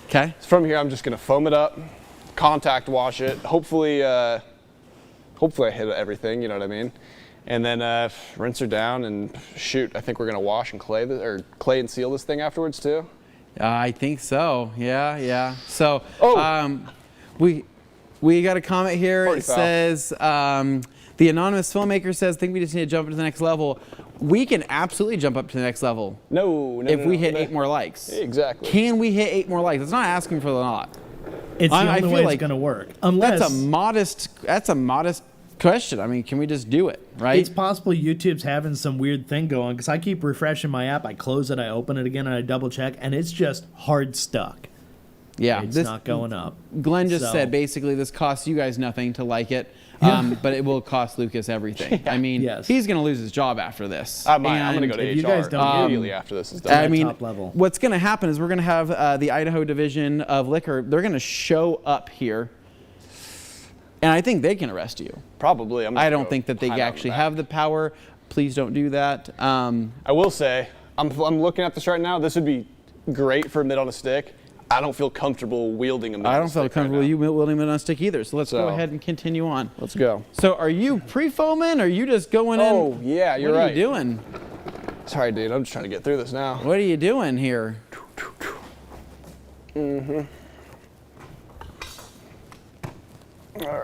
Okay. from here I'm just gonna foam it up, contact wash it. Hopefully I hit everything. You know what I mean? And then rinse her down and shoot. I think we're gonna wash and clay and seal this thing afterwards too. I think so. Yeah. So, Oh. we got a comment here. Party It foul. says, the anonymous filmmaker says, think we just need to jump to the next level. We can absolutely jump up to the next level No. if we hit 8 more likes. Exactly. Can we hit 8 more likes? It's not asking for the lot. It's the I only feel way like it's going to work. Unless That's a modest question. I mean, can we just do it, right? it's possible YouTube's having some weird thing going, because I keep refreshing my app. I close it, I open it again, and I double check, and it's just hard stuck. Yeah. It's not going up. Glenn just So- said basically this costs you guys nothing to like it, but it will cost Lucas everything. I mean, Yes. he's going to lose his job after this. I'm going to go to if you HR guys don't immediately after this is done. I at mean, top level. what's going to happen is we're going to have the Idaho Division of Liquor. They're going to show up here, and I think they can arrest you. Probably. I don't think that they actually have the power. Please don't do that. I will say, I'm looking at this right now. This would be great for mid on a stick. I don't feel comfortable wielding a mid on a I don't stick feel comfortable right you wielding it on a stick either. So let's go So- ahead and continue on. now. Let's go. So are you pre-foaming, or are you just going in? Oh, yeah, you're What are right. you doing? Sorry, dude. I'm just trying to get through this now. What are you doing here?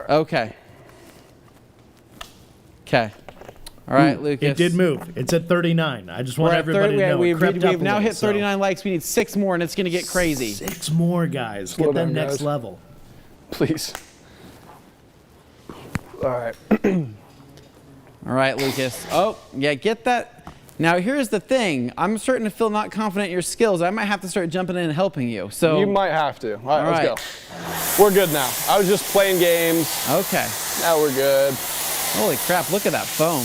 Okay. Okay. All right, Lucas. It did move. It's at 39. I just want We're at everybody 30. to know. We've it crept up a now little, hit 39 likes. We need 6 more, and it's going to get crazy. 6 more, guys. Slow Get that down, next guys. level. Please. All right. All right, Lucas. Oh, yeah, get that. Now, here's the thing. I'm starting to feel not confident in your skills. I might have to start jumping in and helping you. So You might have to. All right, All right. let's go. We're good now. I was just playing games. Okay. Now we're good. Holy crap, look at that foam.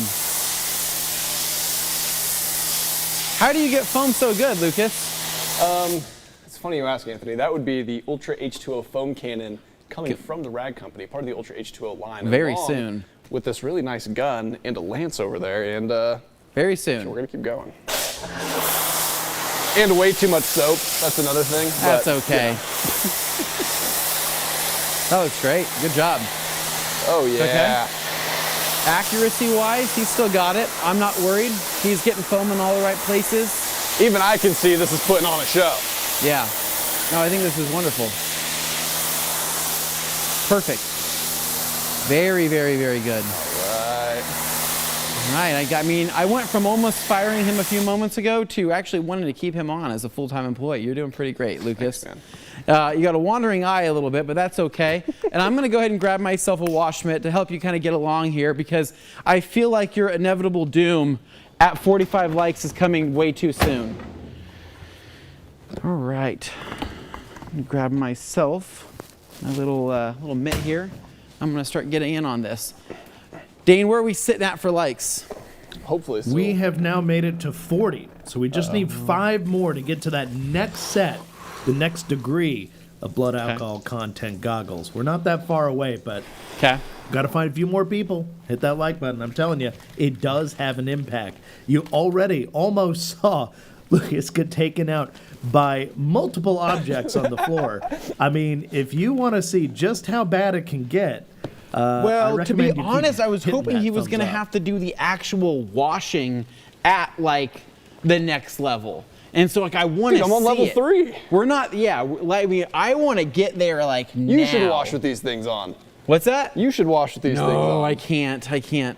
How do you get foam so good, Lucas? It's funny you ask, Anthony. That would be the Ultra H2O foam cannon coming from the Rag Company, part of the Ultra H2O line. Very along soon. With this really nice gun and a lance over there, and Very we're soon. gonna keep going. And way too much soap. That's another thing. That's but, okay. That looks great. Good job. Oh yeah. Accuracy-wise, he's still got it. I'm not worried. He's getting foam in all the right places. Even I can see this is putting on a show. Yeah. No, I think this is wonderful. Perfect. Very, very, very good. Right. All right. I mean, I went from almost firing him a few moments ago to actually wanting to keep him on as a full-time employee. You're doing pretty great, Lucas. Thanks, You got a wandering eye a little bit, but that's okay. And I'm going to go ahead and grab myself a wash mitt to help you kind of get along here, because I feel like your inevitable doom at 45 likes is coming way too soon. All right. Let me grab myself my little mitt here. I'm going to start getting in on this. Dane, where are we sitting at for likes? Hopefully so. We have now made it to 40, so we just need 5 more to get to that next set, the next degree of blood alcohol content goggles. We're not that far away, but got to find a few more people. Hit that like button. I'm telling you, it does have an impact. You already almost saw Lucas get taken out by multiple objects on the floor. I mean, if you want to see just how bad it can get, well, to be honest, I was hoping he was going to have to do the actual washing at like the next level. And so like I want to see I'm on level it. 3. We're not, like, I mean, I want to get there like now. You should wash with these things on. What's that? You should wash with these things on. No, I can't,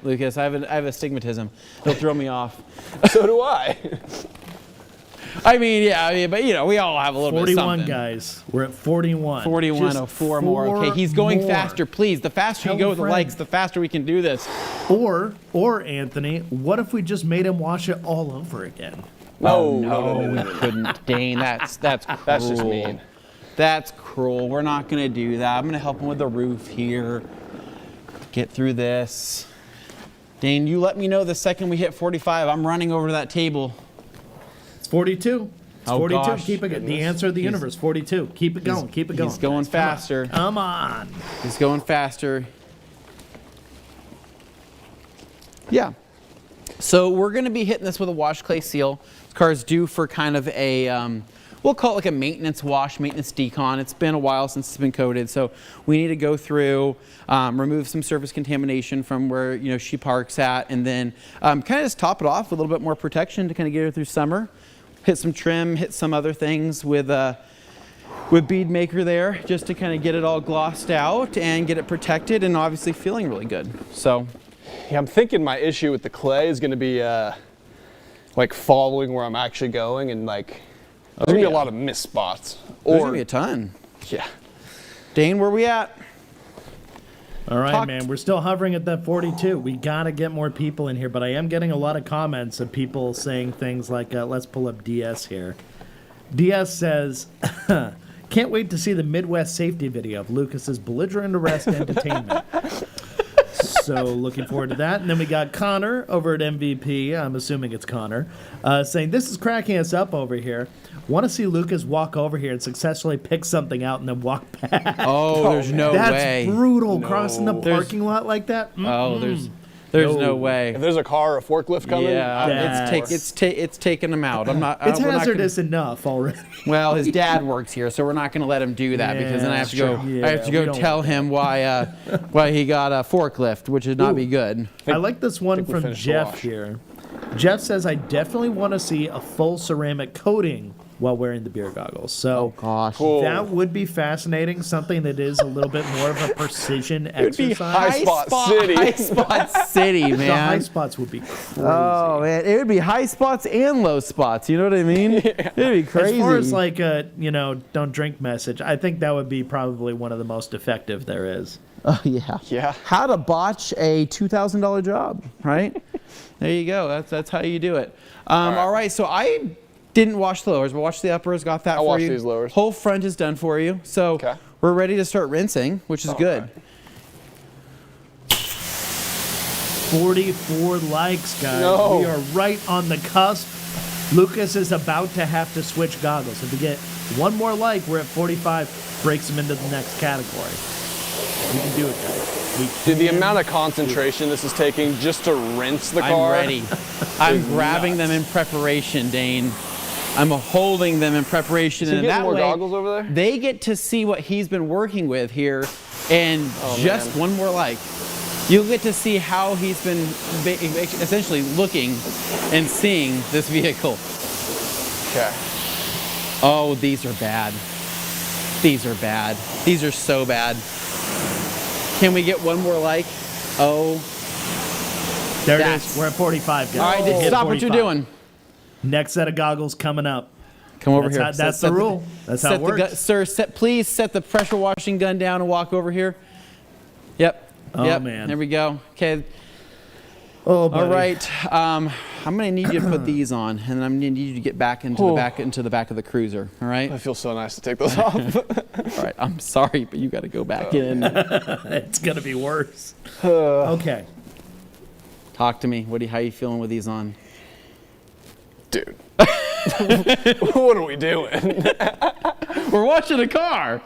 Lucas. I have a astigmatism. It'll throw me off. So do I. I mean, but you know, we all have a little bit of 41, something. guys. We're at 41. 41, Just 4 more. Okay, he's going more. faster, please. The faster you Tell go a with the friend. likes, the faster we can do this. Or Anthony, what if we just made him wash it all over again? No, we couldn't, Dane. That's cruel. That's just mean. That's cruel. We're not going to do that. I'm going to help him with the roof here. Get through this. Dane, you let me know the second we hit 45. I'm running over to that table. It's 42. It's Oh, 42. gosh. Keep it. The answer of the universe, 42. Keep it going. Keep it going. He's going faster. Come on. He's going faster. Yeah. So we're going to be hitting this with a wash clay seal. This car is due for kind of a, we'll call it like a maintenance wash, maintenance decon. It's been a while since it's been coated, so we need to go through, remove some surface contamination from where she parks at, and then kind of just top it off with a little bit more protection to kind of get her through summer. Hit some trim, hit some other things with bead maker there, just to kind of get it all glossed out and get it protected, and obviously feeling really good. So. Yeah, I'm thinking my issue with the clay is going to be like following where I'm actually going, and like there's going to be a lot of missed spots. There's going to be a ton. Yeah. Dane, where we at? All right, man. We're still hovering at that 42. We got to get more people in here, but I am getting a lot of comments of people saying things like, let's pull up DS here. DS says, can't wait to see the Midwest safety video of Lucas's belligerent arrest entertainment. So looking forward to that. And then we got Connor over at MVP. I'm assuming it's Connor, saying, this is cracking us up over here. Want to see Lucas walk over here and successfully pick something out and then walk back. Oh, there's no That's way. brutal, crossing the There's- parking lot like that. Oh, there's no way. If there's a car or a forklift coming, Yeah, it's taking him out. I'm not. It's we're not hazardous enough already. Well, his dad works here, so we're not going to let him do that, because then I have to go. Yeah, I have to we go don't tell want him why he got a forklift, which would not be good. I like this one think we from finished the Jeff wash. here. Jeff says, I definitely want to see a full ceramic coating while wearing the beer goggles. So Gosh. Cool. that would be fascinating, something that is a little bit more of a precision It'd be exercise. high spot city. High spot city, The high man. spots would be crazy. Oh man, it would be high spots and low spots. You know what I mean? It'd be crazy. As far as like a, don't drink message, I think that would be probably one of the most effective there is. Oh yeah. Yeah. How to botch a $2,000 job, right? There you go. That's how you do it. All right. So I didn't wash the lowers, but washed the uppers. Got that I for washed you. these lowers. Whole front is done for you. So Okay. we're ready to start rinsing, which is good. 44 likes, guys. No. We are right on the cusp. Lucas is about to have to switch goggles. If we get one more like, we're at 45, breaks him into the next category. We can do it, guys. We Dude, the can. amount of concentration this is taking just to rinse the I'm car. ready. I'm is grabbing nuts. them in preparation, Dane. I'm holding them in preparation, he and getting that more way goggles over there? they get to see what he's been working with here, and just man. one more like. You'll get to see how he's been essentially looking and seeing this vehicle. Okay. Oh, these are bad. These are bad. These are so bad. Can we get one more like? Oh. There it That's- is. We're at 45, guys. All right, Hit stop what you're 45. doing. Next set of goggles coming up. Come over here. That's the rule. That's how it works. Sir, please set the pressure washing gun down and walk over here. Yep. Oh, yep. man. There we go. Okay. Oh, buddy. All right. I'm going to need you to put these on, and then I'm going to need you to get back into the back of the cruiser. All right. I feel so nice to take those off. All right. I'm sorry, but you got to go back in. It's gonna be worse. Okay. Talk to me. How you feeling with these on? Dude. What are we doing? We're watching a car.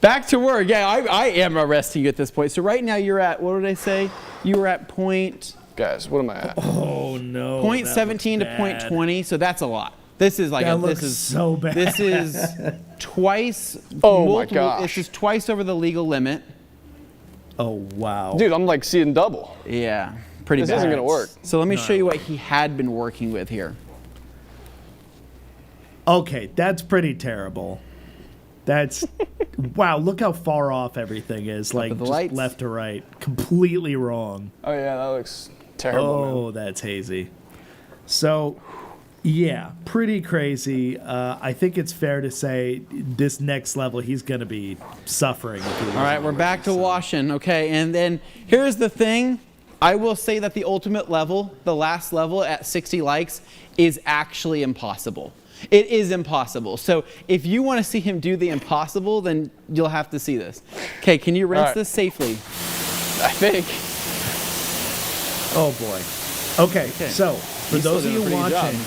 Back to work. Yeah, I am arresting you at this point. So right now you're at, what did I say? You were at point... Guys, what am I at? Oh no. Point 17 to point 20. So that's a lot. This is like this is so bad. This is twice. Oh my gosh. This is twice over the legal limit. Oh wow. Dude, I'm like seeing double. Yeah, pretty bad. This isn't gonna work. So let me show you what he had been working with here. Okay, that's pretty terrible. That's wow. Look how far off everything is. Like just lights. left to right, completely wrong. Oh yeah, that looks terrible. Oh, man. that's hazy. So, yeah, pretty crazy. I think it's fair to say this next level, he's going to be suffering. All right, we're back to washing. Okay, and then here's the thing. I will say that the ultimate level, the last level at 60 likes, is actually impossible. It is impossible. So if you want to see him do the impossible, then you'll have to see this. Okay, can you rinse this safely? I think. Oh, boy. Okay, so for He's still those of doing you a pretty good watching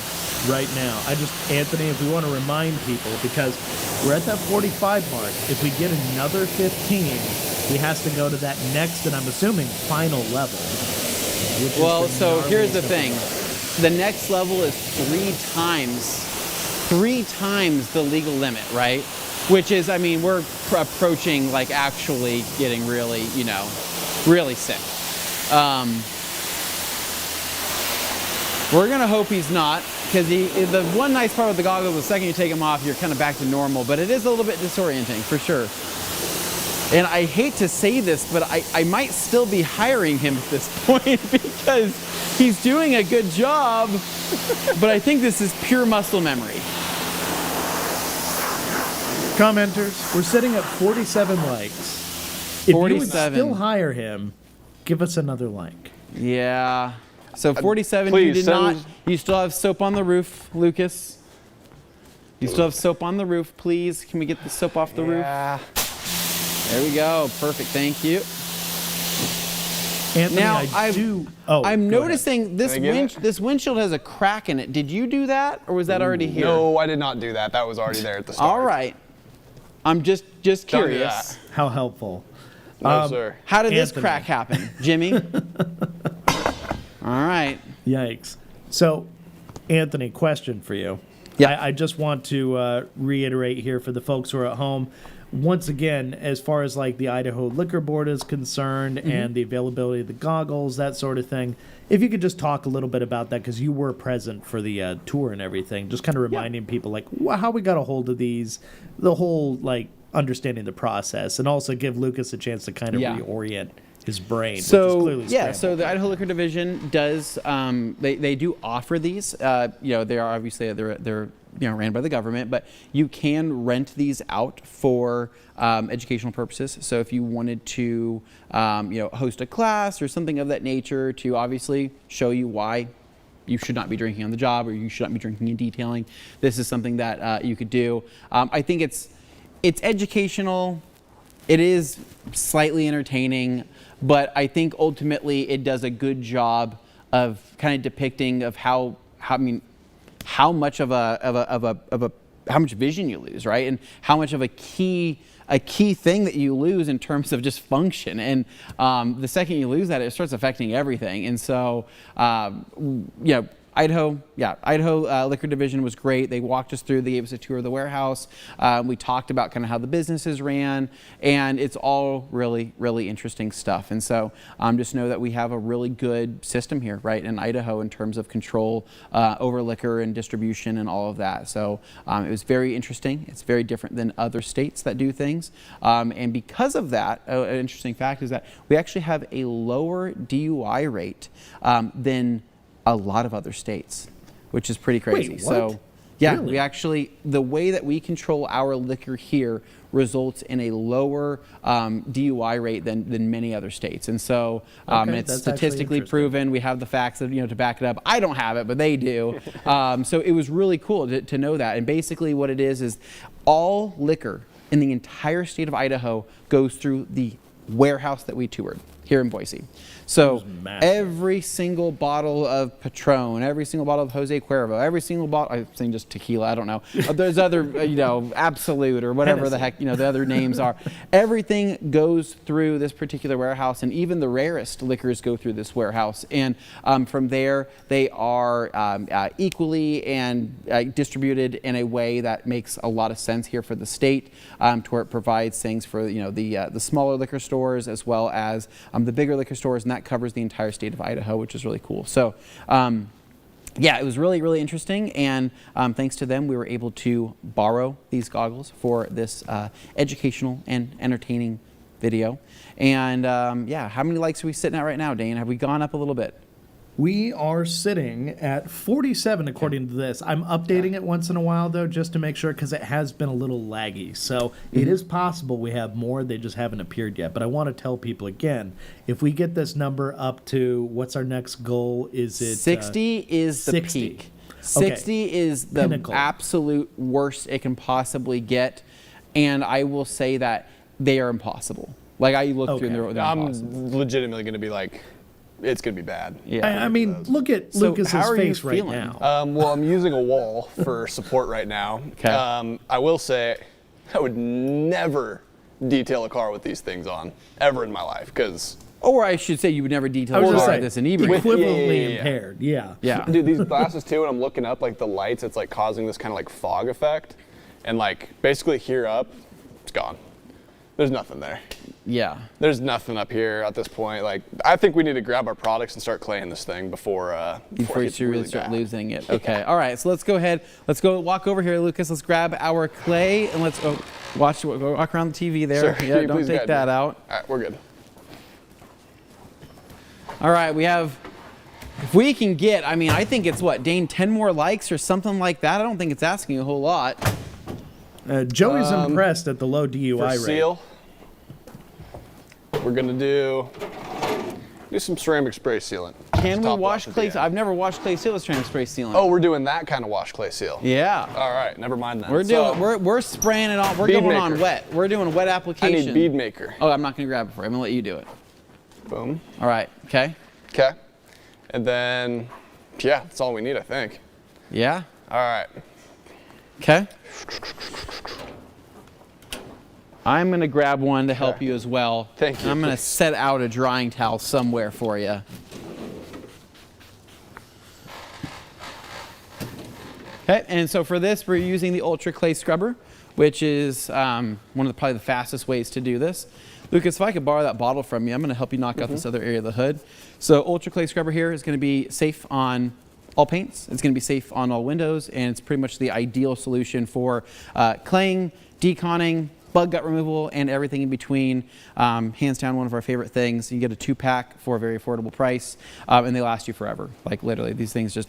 right now, Anthony, if we want to remind people, because we're at that 45 mark, if we get another 15, he has to go to that next, and I'm assuming, final level. Well, so here's the thing. The next level is three times the legal limit, right? Which is, I mean, we're approaching like actually getting really, really sick. We're gonna hope he's not, because the one nice part with the goggles, the second you take them off, you're kind of back to normal, but it is a little bit disorienting for sure. And I hate to say this, but I might still be hiring him at this point because he's doing a good job, but I think this is pure muscle memory. Commenters, we're sitting at 47 likes. If you would still hire him, give us another like. Yeah. So 47, please, you still have soap on the roof, Lucas. You still have soap on the roof, please. Can we get the soap off the roof? There we go. Perfect. Thank you. Anthony, now, I'm noticing this windshield has a crack in it. Did you do that, or was that already here? No, I did not do that. That was already there at the start. All right. I'm just curious. How helpful. No, sir. How did this crack happen, Jimmy? All right. Yikes. So, Anthony, question for you. Yeah. I just want to reiterate here for the folks who are at home. Once again, as far as like the Idaho Liquor Board is concerned and the availability of the goggles, that sort of thing, if you could just talk a little bit about that, because you were present for the tour and everything, just kind of reminding people like how we got a hold of these, the whole like understanding the process, and also give Lucas a chance to kind of reorient his brain. So which is clearly scrambled. So the Idaho Liquor Division does they do offer these. They are obviously they're ran by the government, but you can rent these out for educational purposes. So if you wanted to host a class or something of that nature to obviously show you why you should not be drinking on the job or you should not be drinking in detailing, this is something that you could do. I think it's educational. It is slightly entertaining, but I think ultimately it does a good job of kind of depicting of how much how much vision you lose, right? And how much of a key thing that you lose in terms of just function. And the second you lose that, it starts affecting everything. And so, Idaho Liquor Division was great. They walked us through, they gave us a tour of the warehouse. We talked about kind of how the businesses ran, and it's all really, really interesting stuff. And so just know that we have a really good system here, right, in Idaho in terms of control over liquor and distribution and all of that. So it was very interesting. It's very different than other states that do things. And because of that, an interesting fact is that we actually have a lower DUI rate than a lot of other states, which is pretty crazy. Wait, what? Yeah, Really? we actually, the way that we control our liquor here results in a lower DUI rate than many other states. And so Okay, it's that's actually statistically interesting. proven. We have the facts that, to back it up. I don't have it, but they do. So it was really cool to know that. And basically what it is all liquor in the entire state of Idaho goes through the warehouse that we toured here in Boise. So massive. every single bottle of Patron, every single bottle of Jose Cuervo, every single bottle, I'm saying just tequila, I don't know. There's other, Absolute or whatever the heck, the other names are. Everything goes through this particular warehouse, and even the rarest liquors go through this warehouse. And from there, they are equally and distributed in a way that makes a lot of sense here for the state, to where it provides things for, the smaller liquor stores as well as the bigger liquor stores, and that covers the entire state of Idaho, which is really cool. So, yeah, it was really, really interesting, and thanks to them, we were able to borrow these goggles for this educational and entertaining video. And yeah, how many likes are we sitting at right now, Dane? Have we gone up a little bit? We are sitting at 47 according to this. I'm updating it once in a while, though, just to make sure, because it has been a little laggy. So it is possible we have more. They just haven't appeared yet. But I want to tell people again, if we get this number up to, what's our next goal? Is it 60 is the 60. peak. 60 is the Pinnacle. absolute worst it can possibly get. And I will say that they are impossible. Like, I looked through and they're impossible. I'm legitimately going to be like, it's going to be bad. Yeah. I mean, look at So Lucas's how are you face right feeling? now. Well, I'm using a wall for support right now. Okay. I will say, I would never detail a car with these things on, ever in my life, because... Or I should say you would never detail I was a just car saying, like this in eBay. equivalently Yeah. impaired. Yeah. Yeah. Dude, these glasses too, when I'm looking up, like the lights, it's like causing this kind of like fog effect. And like basically here up, it's gone. There's nothing there. Yeah. There's nothing up here at this point. Like, I think we need to grab our products and start claying this thing before Before it you gets really really start bad. losing it. Okay. All right. So let's go ahead. Let's go walk over here, Lucas. Let's grab our clay and let's go walk around the TV there. Sir, Yeah, you don't please take guide that me? out. All right, we're good. All right. We have, if we can get, I think it's what, Dane, 10 more likes or something like that. I don't think it's asking a whole lot. Joey's impressed at the low DUI For rate. seal, we're gonna do some ceramic spray sealant. Can we Top wash wash at clay? the end. I've never washed clay seal with ceramic spray sealant. Oh, we're doing that kind of wash clay seal. Yeah. All right, never mind that. We're doing, we're spraying it on, we're Bead going on maker. wet. We're doing a wet I application. need bead maker. Oh, I'm not going to grab it for you. I'm going to let you do it. Boom. All right. Okay. Okay. And then, yeah, that's all we need, I think. Yeah. All right. Okay. I'm going to grab one to help Okay. you as well. Thank you. I'm going to set out a drying towel somewhere for you. Okay, and so for this, we're using the Ultra Clay Scrubber, which is one of probably the fastest ways to do this. Lucas, if I could borrow that bottle from you, I'm going to help you knock out this other area of the hood. So Ultra Clay Scrubber here is going to be safe on all paints. It's going to be safe on all windows, and it's pretty much the ideal solution for claying, deconning, bug gut removal, and everything in between. Hands down, one of our favorite things. You get a 2-pack for a very affordable price, and they last you forever. Like literally, these things just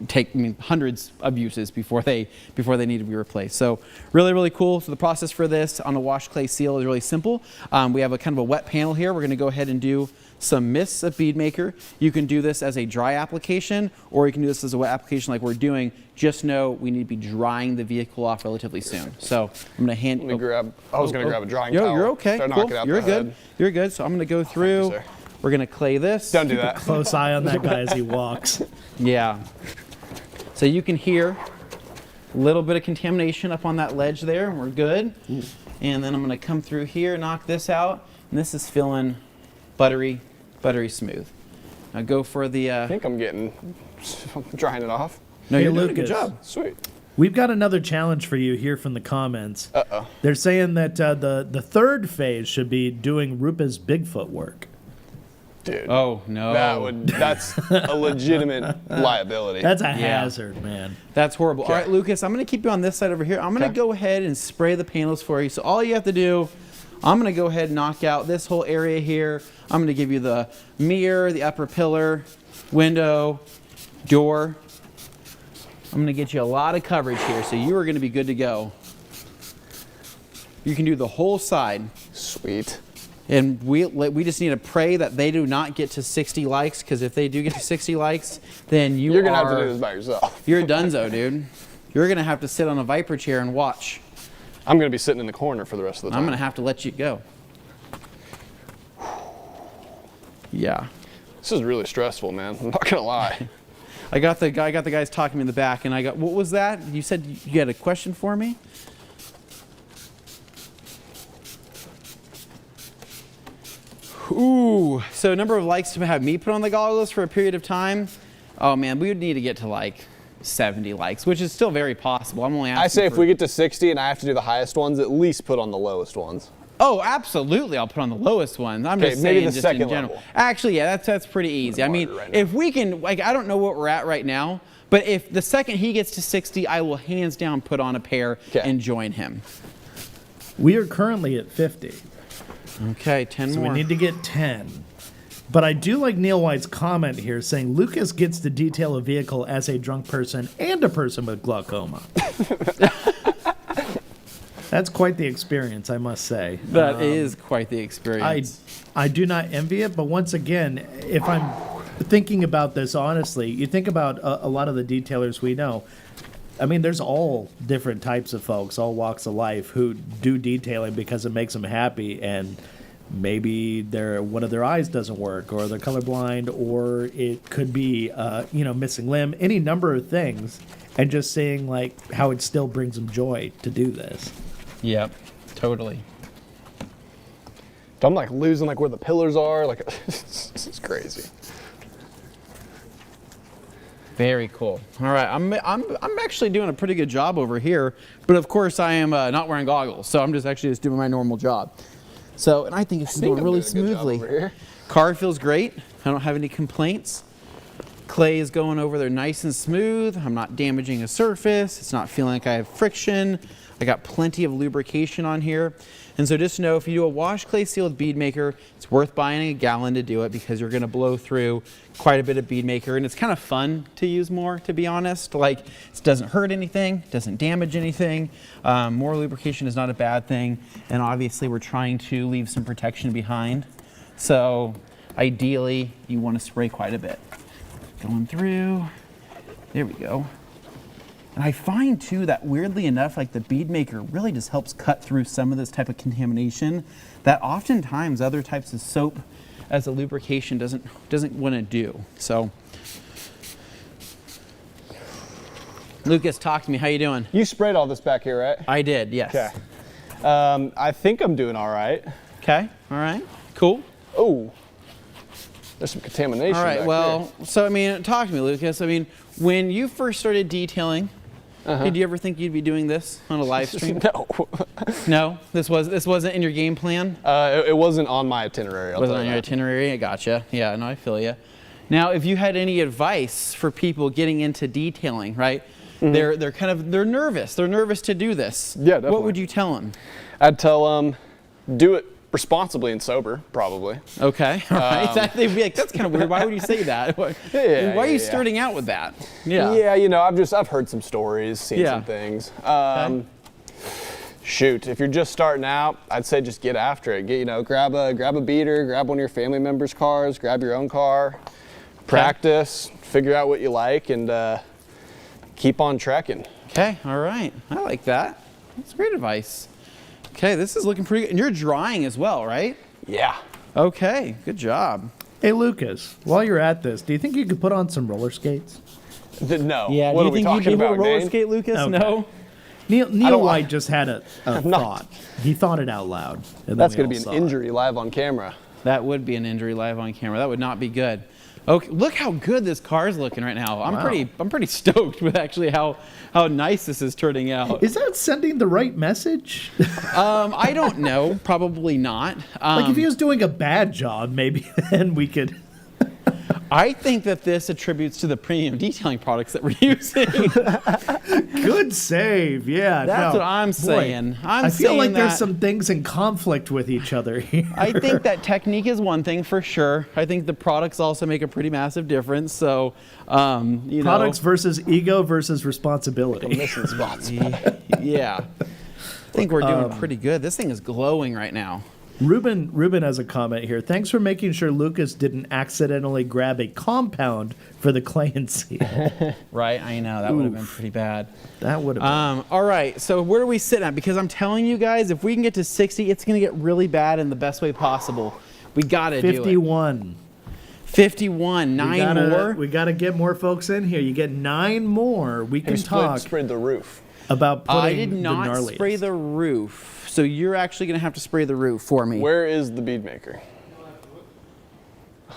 take hundreds of uses before they need to be replaced. So really, really cool. So the process for this on a wash clay seal is really simple. We have a kind of a wet panel here. We're going to go ahead and do some mists of bead maker. You can do this as a dry application, or you can do this as a wet application like we're doing. Just know we need to be drying the vehicle off relatively soon. So I'm going to hand. Let me grab. I was gonna grab a drying towel. You're okay. Start Cool. knocking out You're the good. head. You're good. So I'm going to go through. sir. We're going to clay this. Don't do that. Close eye on that guy as he walks. Yeah. So you can hear a little bit of contamination up on that ledge there, and we're good. And then I'm going to come through here, knock this out, and this is feeling buttery smooth. Now go for the. I think I'm drying it off. No, Hey, you're doing a Lucas. good job. Sweet. We've got another challenge for you here from the comments. Uh-oh. They're saying that the third phase should be doing Rupa's Bigfoot work. Dude. Oh no. That's a legitimate liability. That's a hazard, man. That's horrible. Okay. All right, Lucas, I'm going to keep you on this side over here. I'm going to Okay. go ahead and spray the panels for you. So all you have to do, I'm going to go ahead and knock out this whole area here. I'm going to give you the mirror, the upper pillar, window, door. I'm going to get you a lot of coverage here, so you are going to be good to go. You can do the whole side. Sweet. And we just need to pray that they do not get to 60 likes, because if they do get to 60 likes, then You're going to have to do this by yourself. You're a dunzo, dude. You're going to have to sit on a Viper chair and watch. I'm going to be sitting in the corner for the rest of the time. I'm going to have to let you go. Yeah. This is really stressful, man. I'm not going to lie. I got the guys talking to me in the back, and what was that? You said you had a question for me? Ooh, so number of likes to have me put on the goggles for a period of time. Oh man, we would need to get to like 70 likes, which is still very possible. I'm only asking I say if we get to 60 and I have to do the highest ones, at least put on the lowest ones. Oh, absolutely. I'll put on the lowest one. I'm just maybe saying, the just second in general. level. Actually, yeah, that's pretty easy. I mean, Right now. if we can, like, I don't know what we're at right now, but if the second he gets to 60, I will hands down put on a pair and join him. We are currently at 50. Okay, 10 So more. we need to get 10. But I do like Neil White's comment here saying Lucas gets to detail a vehicle as a drunk person and a person with glaucoma. That's quite the experience, I must say. That is quite the experience. I do not envy it, but once again, if I'm thinking about this honestly, you think about a lot of the detailers we know. I mean, there's all different types of folks, all walks of life, who do detailing because it makes them happy, and maybe one of their eyes doesn't work, or they're colorblind, or it could be, missing limb, any number of things, and just seeing like how it still brings them joy to do this. Yep, totally. I'm like losing like where the pillars are. Like this is crazy. Very cool. All right, I'm actually doing a pretty good job over here, but of course I am not wearing goggles, so I'm just doing my normal job. So, and I think it's going really smoothly. Car feels great. I don't have any complaints. Clay is going over there nice and smooth. I'm not damaging a surface. It's not feeling like I have friction. I got plenty of lubrication on here. And so just know if you do a wash clay seal with bead maker, it's worth buying a gallon to do it because you're going to blow through quite a bit of bead maker, and it's kind of fun to use more, to be honest. Like, it doesn't hurt anything, doesn't damage anything. More lubrication is not a bad thing, and obviously we're trying to leave some protection behind. So ideally, you want to spray quite a bit. Going through, there we go. And I find too that weirdly enough, like the bead maker really just helps cut through some of this type of contamination that oftentimes other types of soap as a lubrication doesn't want to do. So, Lucas, talk to me. How you doing? You sprayed all this back here, right? I did, yes. Okay. I think I'm doing all right. Okay. All right. Cool. Oh, there's some contamination. All right. Back Well, here. so I mean, talk to me, Lucas. I mean, when you first started detailing, did you ever think you'd be doing this on a live stream? No. No, this wasn't in your game plan. It wasn't on my itinerary. Wasn't on your itinerary. I gotcha. Yeah, no, I feel you. Now, if you had any advice for people getting into detailing, right? Mm-hmm. They're nervous. They're nervous to do this. Yeah, definitely. What would you tell them? I'd tell them, do it responsibly and sober, probably. Okay, all right. They'd be like, that's kind of weird. Why would you say that? Why are you starting out with that? Yeah. Yeah, you know, I've heard some stories, seen some things. Shoot, if you're just starting out, I'd say just get after it. Grab a beater, grab one of your family members' cars, grab your own car, practice, figure out what you like, and keep on trekking. Okay, all right. I like that. That's great advice. Okay, this is looking pretty good. And you're drying as well, right? Yeah. Okay, good job. Hey, Lucas, while you're at this, do you think you could put on some roller skates? No. Yeah, What do are you we think talking you'd be able about, to roller Dane? skate, Lucas? Okay. No? Neil White just had a thought. He thought it out loud. And That's going going to to be an injury live on camera. That would be an injury live on camera. That would not be good. Okay, look how good this car is looking right now. I'm pretty stoked with actually how nice this is turning out. Is that sending the right message? I don't know. Probably not. Like if he was doing a bad job, maybe then we could. I think that this attributes to the premium detailing products that we're using. Good save. Yeah. That's no, what I'm boy, saying. I feel saying like there's that- some things in conflict with each other here. I think that technique is one thing for sure. I think the products also make a pretty massive difference. So, Products versus ego versus responsibility. Missing spots. yeah. I think we're doing pretty good. This thing is glowing right now. Ruben has a comment here. Thanks for making sure Lucas didn't accidentally grab a compound for the clay and seal. Right? I know. That would have been pretty bad. That would have been. All right. So where do we sit at? Because I'm telling you guys, if we can get to 60, it's going to get really bad in the best way possible. We got to do it. 51. 51. Nine more? We got to get more folks in here. You get 9 more. We can talk Sprayed the roof. about putting I did the not gnarliest. spray the roof. So you're actually going to have to spray the roof for me. Where is the bead maker?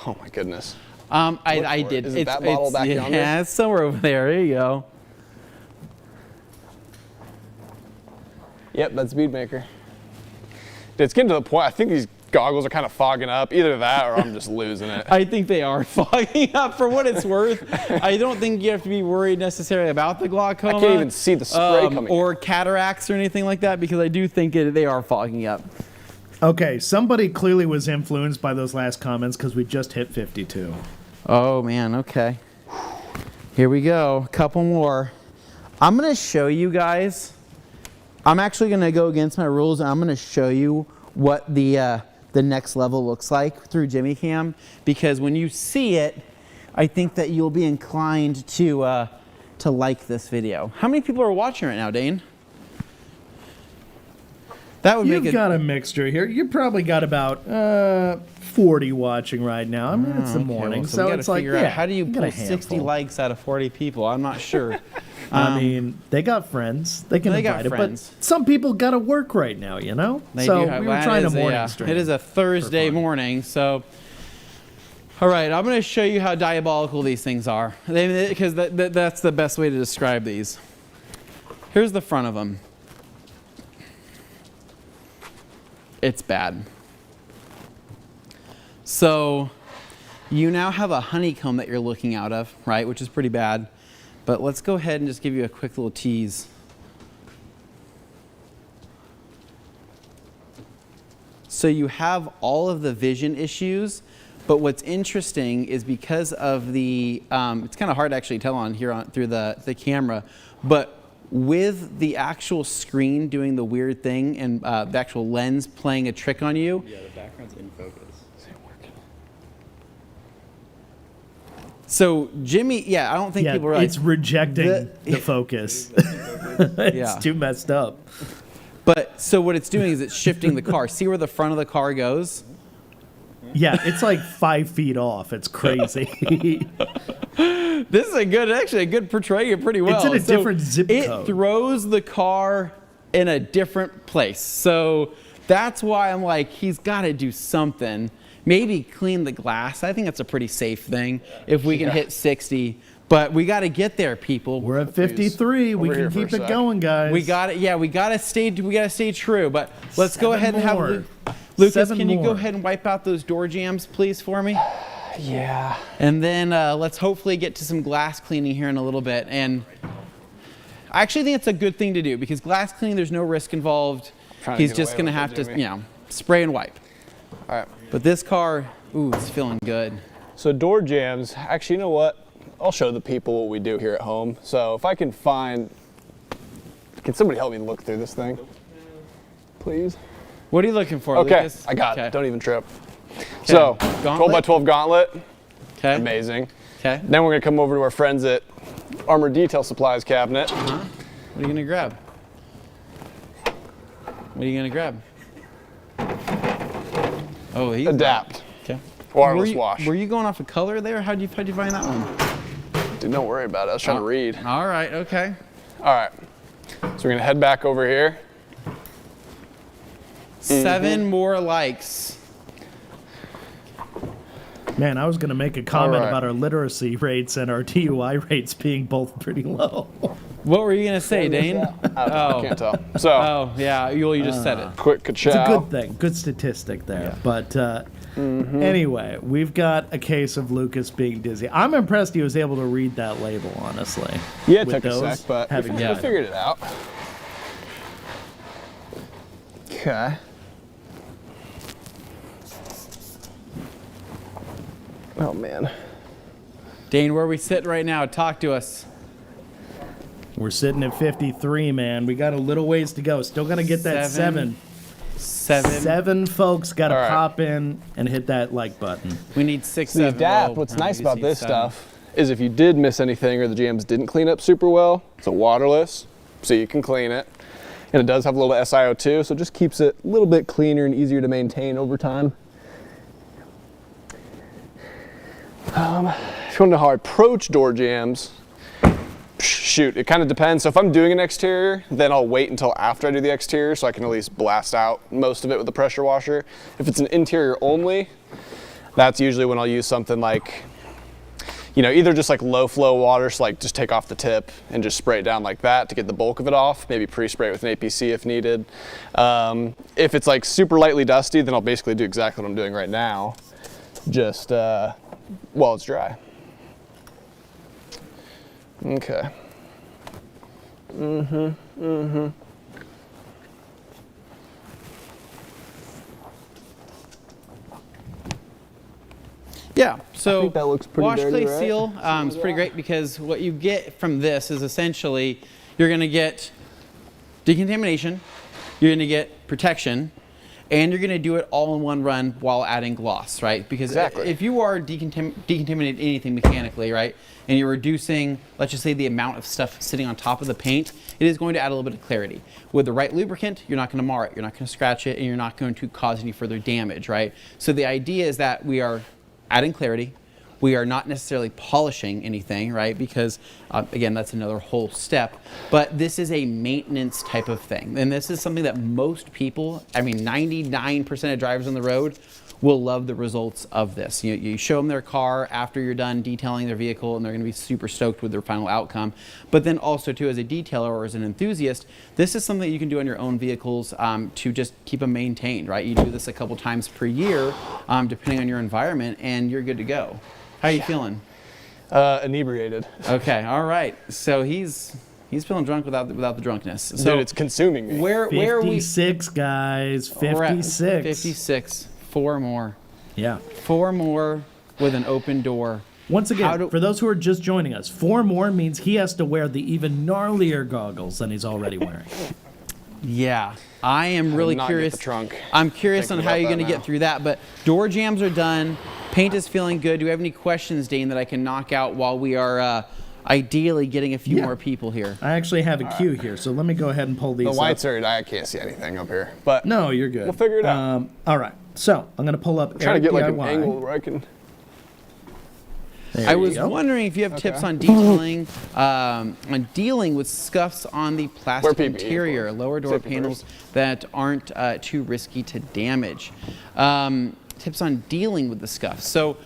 Oh my goodness. I for it. did. Is it that bottle back yonder? Yeah, it's somewhere over there. There you go. Yep, that's bead maker. It's getting to the point, I think these goggles are kind of fogging up. Either that or I'm just losing it. I think they are fogging up for what it's worth. I don't think you have to be worried necessarily about the glaucoma. I can't even see the spray coming or cataracts or anything like that because I do think they are fogging up. Okay, somebody clearly was influenced by those last comments because we just hit 52. Oh man, okay. Here we go, a couple more. I'm gonna show you guys. I'm actually gonna go against my rules and I'm gonna show you what the next level looks like through Jimmy Cam, because when you see it, I think that you'll be inclined to like this video. How many people are watching right now, Dane? That would You've make it. got a mixture here. You probably got about 40 watching right now. I mean, it's the morning, well, so we gotta it's like, figure out, yeah, how do you got a pull 60 handful. likes out of 40 people? I'm not sure. I mean, they got friends. They can They got invite it, friends. but some people got to work right now, you know? They so do have, we were that trying to is a, morning stream. It is a Thursday morning, so. All right, I'm going to show you how diabolical these things are, because that's the best way to describe these. Here's the front of them. It's bad. So you now have a honeycomb that you're looking out of, right, which is pretty bad. But let's go ahead and just give you a quick little tease. So you have all of the vision issues, but what's interesting is because of the, it's kind of hard to actually tell on here through the camera, but with the actual screen doing the weird thing and the actual lens playing a trick on you. Yeah, the background's in focus. So Jimmy, yeah, I don't think people realize. it's rejecting the focus. It's Yeah. too messed up. But so what it's doing is it's shifting the car. See where the front of the car goes? Yeah, it's like 5 feet off. It's crazy. This is actually a good portraying it pretty well. It's in a So different zip it code. throws the car in a different place. So that's why I'm like, he's got to do something. Maybe clean the glass. I think that's a pretty safe thing if we can hit 60. But we got to get there, people. We're at 53. We Over here can for a keep it sec. going, guys. We got it. Yeah, we got to stay true. But let's go 7 ahead and have more. Lucas. 7 Can you go more. ahead and wipe out those door jambs, please, for me? Yeah. And then let's hopefully get to some glass cleaning here in a little bit. And I actually think it's a good thing to do because glass cleaning, there's no risk involved. Trying to He's get just away going to with it, have to, Jimmy. spray and wipe. All right. But this car, ooh, it's feeling good. So door jams, actually, you know what? I'll show the people what we do here at home. So if I can find, can somebody help me look through this thing? Please? What are you looking for, Okay, Lucas? I got Okay. it. Don't even trip. So, 12 by Gauntlet? 12 gauntlet, Okay. amazing. Okay. Then we're gonna come over to our friends at Armor Detail Supplies cabinet. What are you going to grab? What are you going to grab? Oh, he's Adapt, Okay. wireless wash. Were you going off of color there? How'd you find that one? Dude, don't worry about it. I was trying to read. All right, okay. All right. So we're gonna head back over here. 7 more likes. Man, I was going to make a comment right. about our literacy rates and our DUI rates being both pretty low. What were you gonna say, Dane? I can't tell. So, Oh, yeah. You just said it. quick ka-chow. It's a good thing, good statistic there. Yeah. But anyway, we've got a case of Lucas being dizzy. I'm impressed he was able to read that label, honestly. Yeah, it with took a those sec, but having we died. figured it out. Okay. Oh, man. Dane, where are we sitting right now? Talk to us. We're sitting at 53, man. We got a little ways to go. Still gonna get that Seven. seven. 7 folks got to All right. pop in and hit that like button. We need 6, The 7. DAP, Oh, what's no, nice we about just need this 7. stuff is if you did miss anything or the jams didn't clean up super well, it's a waterless, so you can clean it. And it does have a little SiO2, so it just keeps it a little bit cleaner and easier to maintain over time. If you want to know how I approach door jams, shoot, it kind of depends. So if I'm doing an exterior, then I'll wait until after I do the exterior so I can at least blast out most of it with the pressure washer. If it's an interior only, that's usually when I'll use something like, you know, either just like low flow water, so like just take off the tip and just spray it down like that to get the bulk of it off, maybe pre-spray it with an APC if needed. If it's like super lightly dusty, then I'll basically do exactly what I'm doing right now, just while it's dry. Okay. Yeah, so think that looks pretty wash, dirty, clay, right? seal is pretty great because what you get from this is essentially you're going to get decontamination, you're going to get protection, and you're going to do it all in one run while adding gloss, right? Because Exactly. if you are decontaminating anything mechanically, right, and you're reducing, let's just say, the amount of stuff sitting on top of the paint, it is going to add a little bit of clarity. With the right lubricant, you're not going to mar it, you're not going to scratch it, and you're not going to cause any further damage, right? So the idea is that we are adding clarity. We are not necessarily polishing anything, right? Because again, that's another whole step. But this is a maintenance type of thing. And this is something that most people, I mean, 99% of drivers on the road will love the results of this. You show them their car after you're done detailing their vehicle and they're gonna be super stoked with their final outcome. But then also too, as a detailer or as an enthusiast, this is something that you can do on your own vehicles to just keep them maintained, right? You do this a couple times per year, depending on your environment, and you're good to go. How are you feeling? Inebriated. Okay, all right. So he's feeling drunk without the drunkenness. So Dude, it's consuming me. where are we? 56, guys. We're at 56. 56. 4 more. Yeah. 4 more with an open door. Once How again, do- for those who are just joining us, 4 more means he has to wear the even gnarlier goggles than he's already wearing. Yeah, I am really not get curious. the trunk. I'm curious on Thinking how about you're going to that get now. through that. But door jams are done. Paint is feeling good. Do you have any questions, Dane, that I can knock out while we are ideally getting a few Yeah. more people here? I actually have a cue here, so let me go ahead and pull these The up. whites are, I can't see anything up here. But No, you're good. We'll figure it out. All right, so I'm going to pull up trying to get like an DIY. angle where I can. There I you was go. wondering if you have tips on detailing, on dealing with scuffs on the plastic Wear PPE, interior, please. lower door Safety panels first. that aren't too risky to damage. Tips on dealing with the scuffs. So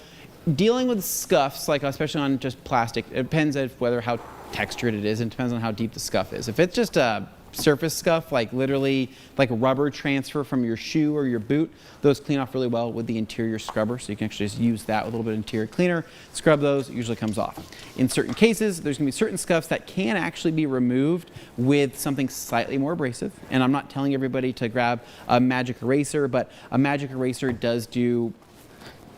dealing with scuffs, like especially on just plastic, it depends on whether how textured it is, and it depends on how deep the scuff is. If it's just a surface scuff, like literally like rubber transfer from your shoe or your boot, those clean off really well with the interior scrubber. So you can actually just use that with a little bit of interior cleaner, scrub those, it usually comes off. In certain cases, there's gonna be certain scuffs that can actually be removed with something slightly more abrasive. And I'm not telling everybody to grab a magic eraser, but a magic eraser does do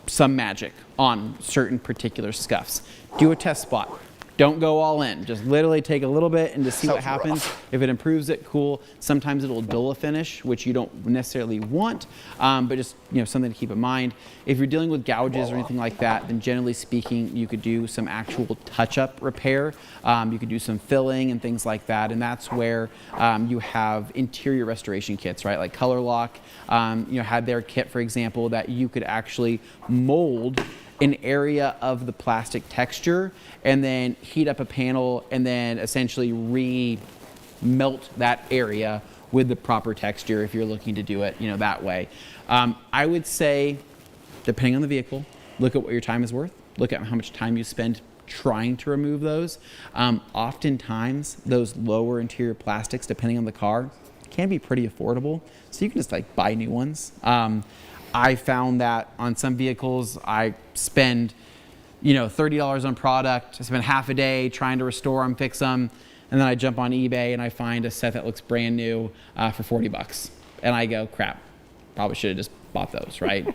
some magic on certain particular scuffs. Do a test spot. Don't go all in. Just literally take a little bit and just see what Sounds happens. rough. If it improves it, cool. Sometimes it'll dull a finish, which you don't necessarily want, but just something to keep in mind. If you're dealing with gouges or anything like that, then generally speaking, you could do some actual touch-up repair. You could do some filling and things like that, and that's where you have interior restoration kits, right? Like Color Lock, had their kit, for example, that you could actually mold an area of the plastic texture and then heat up a panel and then essentially re-melt that area with the proper texture if you're looking to do it that way. I would say, depending on the vehicle, look at what your time is worth. Look at how much time you spend trying to remove those. Oftentimes, those lower interior plastics, depending on the car, can be pretty affordable. So you can just like buy new ones. I found that on some vehicles, I spend, $30 on product. I spend half a day trying to restore them, fix them, and then I jump on eBay and I find a set that looks brand new for $40, and I go, crap, probably should have just bought those, right?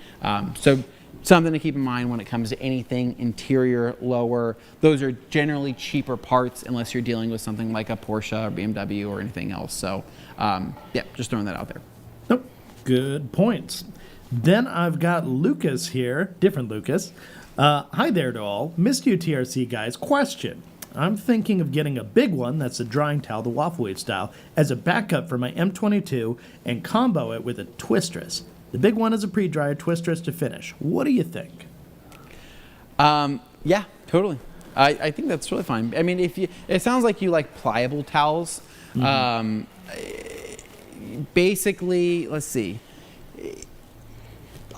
So something to keep in mind when it comes to anything interior, lower. Those are generally cheaper parts unless you're dealing with something like a Porsche or BMW or anything else. So yeah, just throwing that out there. Nope. Good points. Then I've got Lucas here, different Lucas. Hi there to all. Missed you, TRC guys. Question. I'm thinking of getting a big one that's a drying towel, the waffle wave style, as a backup for my M22 and combo it with a twistress. The big one is a pre-dryer, twistress to finish. What do you think? Yeah, totally. I think that's really fine. I mean, it sounds like you like pliable towels. Basically, let's see.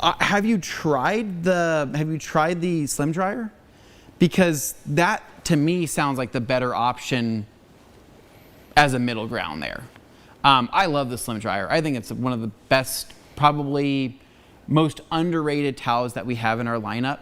Have you tried the slim dryer? Because that to me sounds like the better option as a middle ground there. I love the slim dryer. I think it's one of the best, probably most underrated towels that we have in our lineup,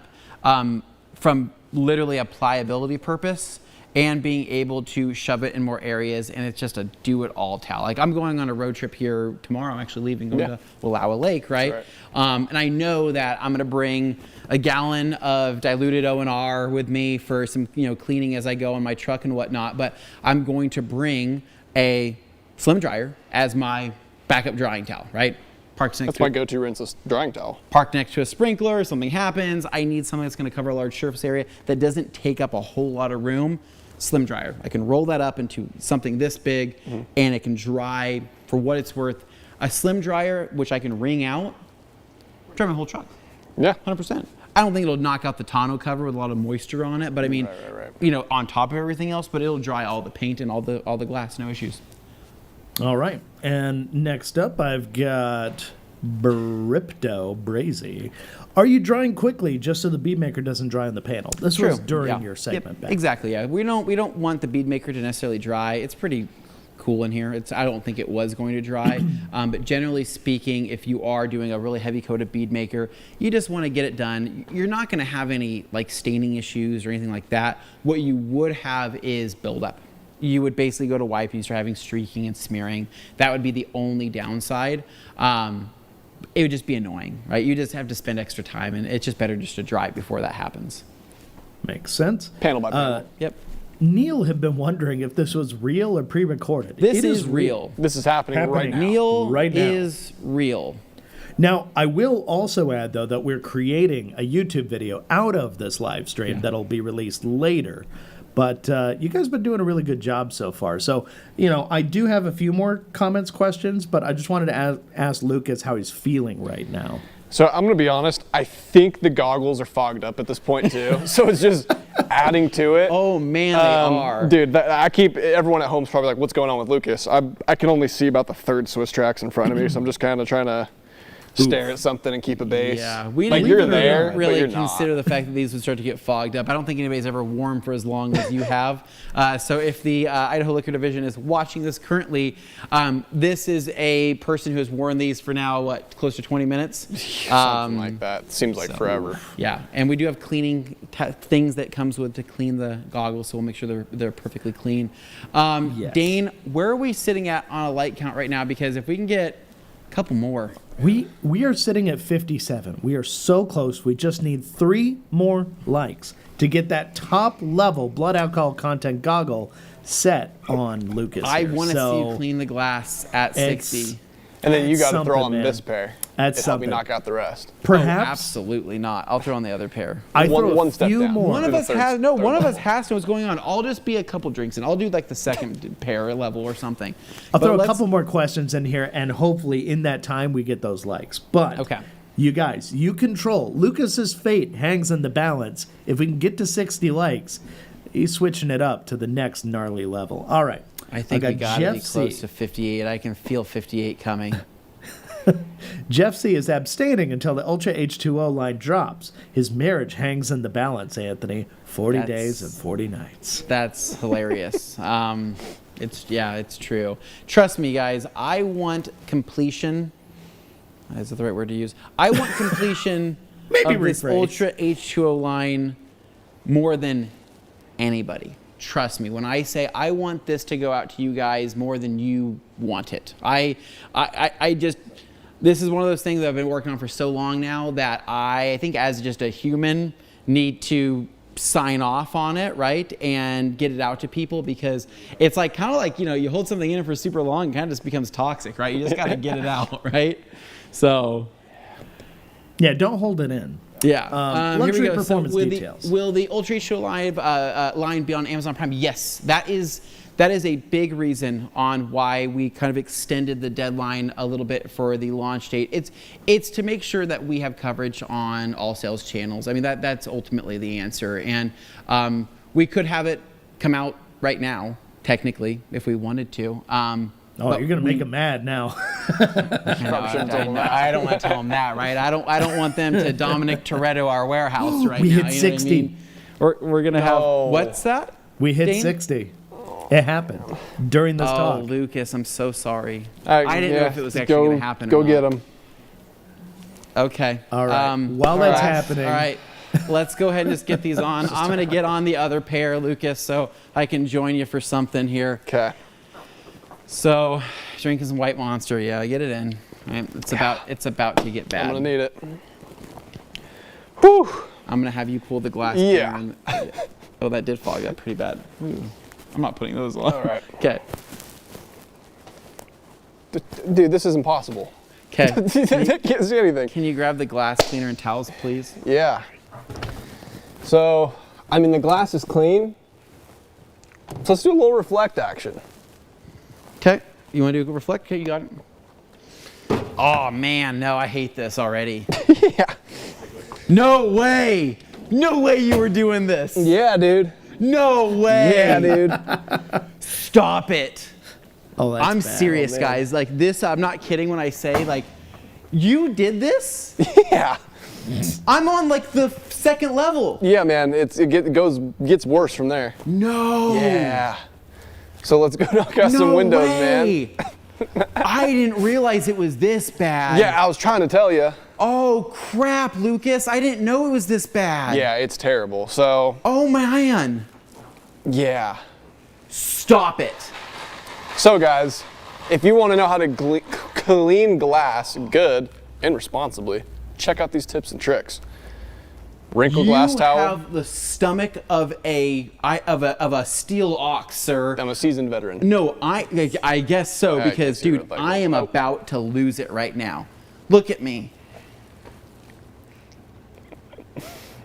from literally a pliability purpose and being able to shove it in more areas, and it's just a do-it-all towel. Like, I'm going on a road trip here tomorrow. I'm actually leaving, going to Wallowa Lake, right? And I know that I'm going to bring a gallon of diluted O&R with me for some, cleaning as I go on my truck and whatnot. But I'm going to bring a slim dryer as my backup drying towel, right? That's my go-to rinseless drying towel. Parked next to a sprinkler, something happens. I need something that's going to cover a large surface area that doesn't take up a whole lot of room. Slim dryer. I can roll that up into something this big, and it can dry for what it's worth. A slim dryer, which I can wring out, dry my whole truck. Yeah, 100%. I don't think it'll knock out the tonneau cover with a lot of moisture on it, but I mean, on top of everything else, but it'll dry all the paint and all the glass, no issues. All right. And next up, I've got Bripto Brazy. Are you drying quickly just so the bead maker doesn't dry on the panel? This was during your segment. Yep, exactly. Yeah, we don't want the bead maker to necessarily dry. It's pretty cool in here. I don't think it was going to dry, but generally speaking, if you are doing a really heavy coated bead maker, you just want to get it done. You're not going to have any like staining issues or anything like that. What you would have is buildup. You would basically go to wipe, you start having streaking and smearing. That would be the only downside. It would just be annoying, right? You just have to spend extra time, and it's just better just to dry it before that happens. Makes sense. Panel by panel. Yep. Neil had been wondering if this was real or pre-recorded. This is real. This is happening right now. Neil right now. is real. Now, I will also add, though, that we're creating a YouTube video out of this live stream that'll be released later. But you guys have been doing a really good job so far. So, I do have a few more comments, questions, but I just wanted to ask Lucas how he's feeling right now. So I'm going to be honest. I think the goggles are fogged up at this point, too. So it's just adding to it. Oh, man, they are. Dude, everyone at home's probably like, what's going on with Lucas? I can only see about the third Swiss tracks in front of me, so I'm just kind of trying to stare at something and keep a base. Yeah, we like don't you're there, really but you're consider not. the fact that these would start to get fogged up. I don't think anybody's ever worn for as long as you have. So if the Idaho Liquor Division is watching this currently, this is a person who has worn these for now, close to 20 minutes? Something like that. Seems like forever. Yeah, and we do have cleaning things that comes with to clean the goggles, so we'll make sure they're perfectly clean. Yes. Dane, where are we sitting at on a light count right now? Because if we can get a couple more. We are sitting at 57. We are so close. We just need 3 more likes to get that top level blood alcohol content goggle set on Lucas. I want to see you clean the glass at 60. And then you got to throw on man. this pair. That's and help me something. knock out the rest. Perhaps. Absolutely not. I'll throw on the other pair. I throw one a step few down. more. One of the us third- has no. third One of us level. has to know what's going on. I'll just be a couple drinks and I'll do like the second pair level or something. I'll throw a let's- couple more questions in here, and hopefully in that time we get those likes. But Okay. you guys, you control. Lucas's fate hangs in the balance. If we can get to 60 likes, he's switching it up to the next gnarly level. All right. I think we got to be Jeff C. close to 58. I can feel 58 coming. Jeff C. is abstaining until the Ultra H2O line drops. His marriage hangs in the balance, Anthony. 40 days and 40 nights. That's hilarious. It's true. Trust me, guys. I want completion. Is that the right word to use? I want completion of this Ultra H2O line more than anybody. Trust me when I say I want this to go out to you guys more than you want it. I just, this is one of those things that I've been working on for so long now that I think as just a human need to sign off on it, right? And get it out to people, because it's like kind of like, you know, you hold something in for super long, it kind of just becomes toxic, right? You just got to get it out, right? So. Yeah, don't hold it in. Yeah. Luxury here we go. performance So details. Will the Ultra H2O line be on Amazon Prime? Yes. That is a big reason on why we kind of extended the deadline a little bit for the launch date. It's to make sure that we have coverage on all sales channels. I mean, that's ultimately the answer. And we could have it come out right now, technically, if we wanted to. You're gonna make them mad now. I don't want to tell them that, right? I don't want them to Dominic Toretto our warehouse right we now. hit you 60. Know what I mean? We're gonna have what's that? We hit Dane? 60. It happened during this talk. Oh, Lucas, I'm so sorry. I didn't know if it was actually going to happen. Go get them. Okay. All right. While that's happening. All right. Let's go ahead and just get these on. I'm going to get on the other pair, Lucas, so I can join you for something here. Okay. So, drinking some White Monster. Yeah, get it in. Right, it's about to get bad. I'm going to need it. Whew. I'm going to have you pull the glass. Yeah. Oh, that did fog up pretty bad. Ooh. I'm not putting those on. All right. Okay. Dude, this is impossible. Okay. I can't see anything. Can you grab the glass cleaner and towels, please? Yeah. So, I mean, the glass is clean. So let's do a little reflect action. Okay. You want to do a reflect? Okay, you got it. Oh, man. No, I hate this already. Yeah. No way. No way you were doing this. Yeah, dude. No way. Yeah, dude. Stop it. Oh, that's I'm bad. serious, man. guys. Like this, I'm not kidding when I say, like, you did this? Yeah. I'm on like the second level. Yeah, man. Gets worse from there. No. Yeah. So let's go knock out some windows, man. I didn't realize it was this bad. Yeah, I was trying to tell you. Oh, crap, Lucas. I didn't know it was this bad. Yeah, it's terrible. So. Oh, man. Yeah. Stop it. So, guys, if you want to know how to clean glass good and responsibly, check out these tips and tricks. Wrinkle glass towel. You have the stomach of a steel ox, sir. I'm a seasoned veteran. No, I guess so, I because, can see dude, it like I that. am Nope. about to lose it right now. Look at me.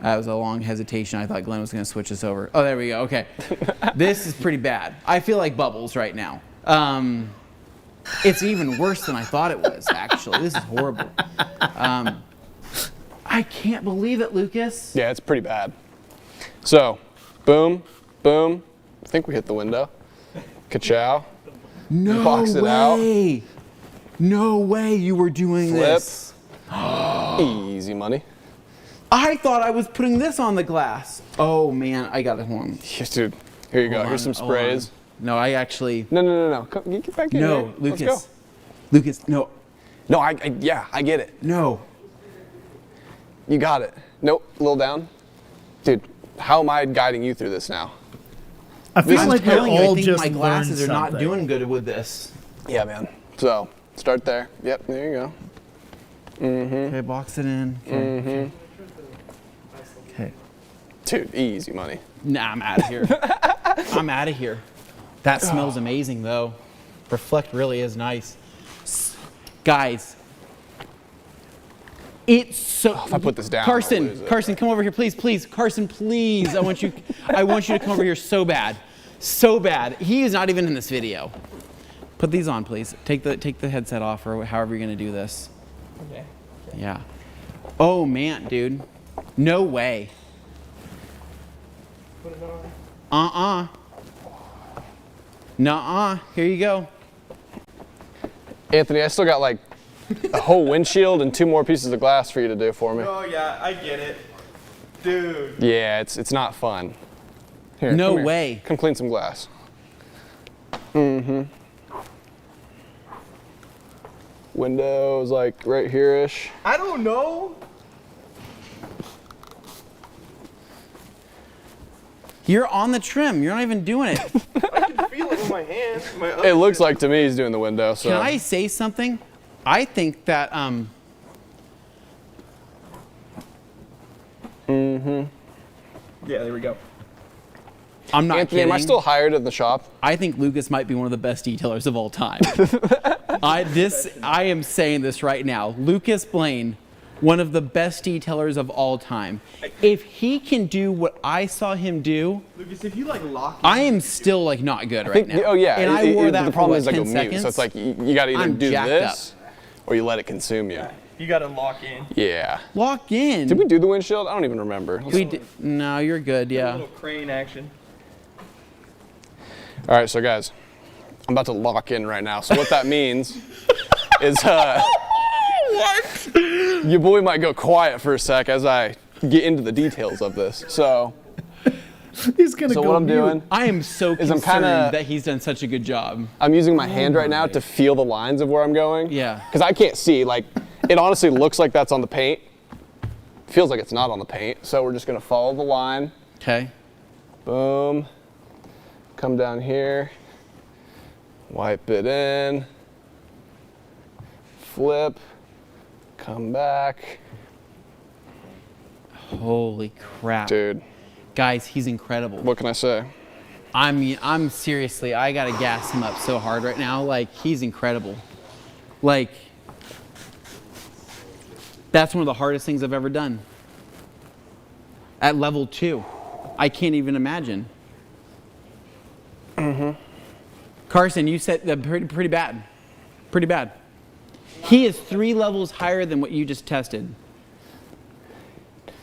That was a long hesitation. I thought Glenn was going to switch us over. Oh, there we go. Okay. This is pretty bad. I feel like bubbles right now. It's even worse than I thought it was, actually. This is horrible. I can't believe it, Lucas. Yeah, it's pretty bad. So, boom, boom. I think we hit the window. Ka-chow. No Box it out. way. No way you were doing Flip. this. Easy money. I thought I was putting this on the glass. Oh, man. I got it. Hold on. Yes, dude. Here you go. Hold Here's on, some hold on. sprays. No, I actually... No. Come, get back in No, here. Lucas. Let's go. Lucas, no. No, I get it. No. You got it. Nope, a little down. Dude, how am I guiding you through this now? I feel I'm like we telling you, all I think just my glasses are learned not something. doing good with this. Yeah, man. So, start there. Yep, there you go. Okay, box it in. Okay. Okay. Dude, easy money. Nah, I'm out of here. I'm out of here. That smells amazing, though. Reflect really is nice. Guys, it's so. If I put this down, I'll lose it. Carson, come over here, please. Carson, please. I want you to come over here so bad. So bad. He is not even in this video. Put these on, please. Take the headset off, or however you're gonna do this. Okay. Yeah. Oh man, dude. No way. Put it on. Nuh-uh. Here you go. Anthony, I still got like a whole windshield and 2 more pieces of glass for you to do for me. Oh yeah, I get it. Dude. Yeah, it's not fun. Here, No come here. way. Come clean some glass. Windows like right here-ish. I don't know. You're on the trim. You're not even doing it. I can feel it with my hands. It looks like to me he's doing the window. So Can I say something? I think that Yeah, there we go. I'm not Anthony, kidding. am I still hired at the shop? I think Lucas might be one of the best detailers of all time. I am saying this right now. Lucas Blaine, one of the best detailers of all time. If he can do what I saw him do, Lucas, if you like lock I am still like not good right now. Oh yeah. And I wore that the for problem what, is I 10 go seconds? mute, so it's like you got to either I'm do jacked this or you let it consume you. you gotta lock in. Yeah. Lock in. Did we do the windshield? I don't even remember. We did. No, you're good. A Yeah. little crane action. All right, so guys, I'm about to lock in right now. So what that means is your boy might go quiet for a sec as I get into the details of this. So He's gonna go. what I'm mute. doing I am so Is I'm concerned kinda- that he's done such a good job. I'm using my hand right now to feel the lines of where I'm going. Yeah. Because I can't see. Like, it honestly looks like that's on the paint. Feels like it's not on the paint. So we're just gonna follow the line. Okay. Boom. Come down here. Wipe it in. Flip. Come back. Holy crap. Dude, Guys, he's incredible. what can I say? I mean, I'm seriously, I gotta gas him up so hard right now. Like, he's incredible. Like, that's one of the hardest things I've ever done. At level 2. I can't even imagine. Carson, you said that pretty bad. Pretty bad. He is 3 levels higher than what you just tested.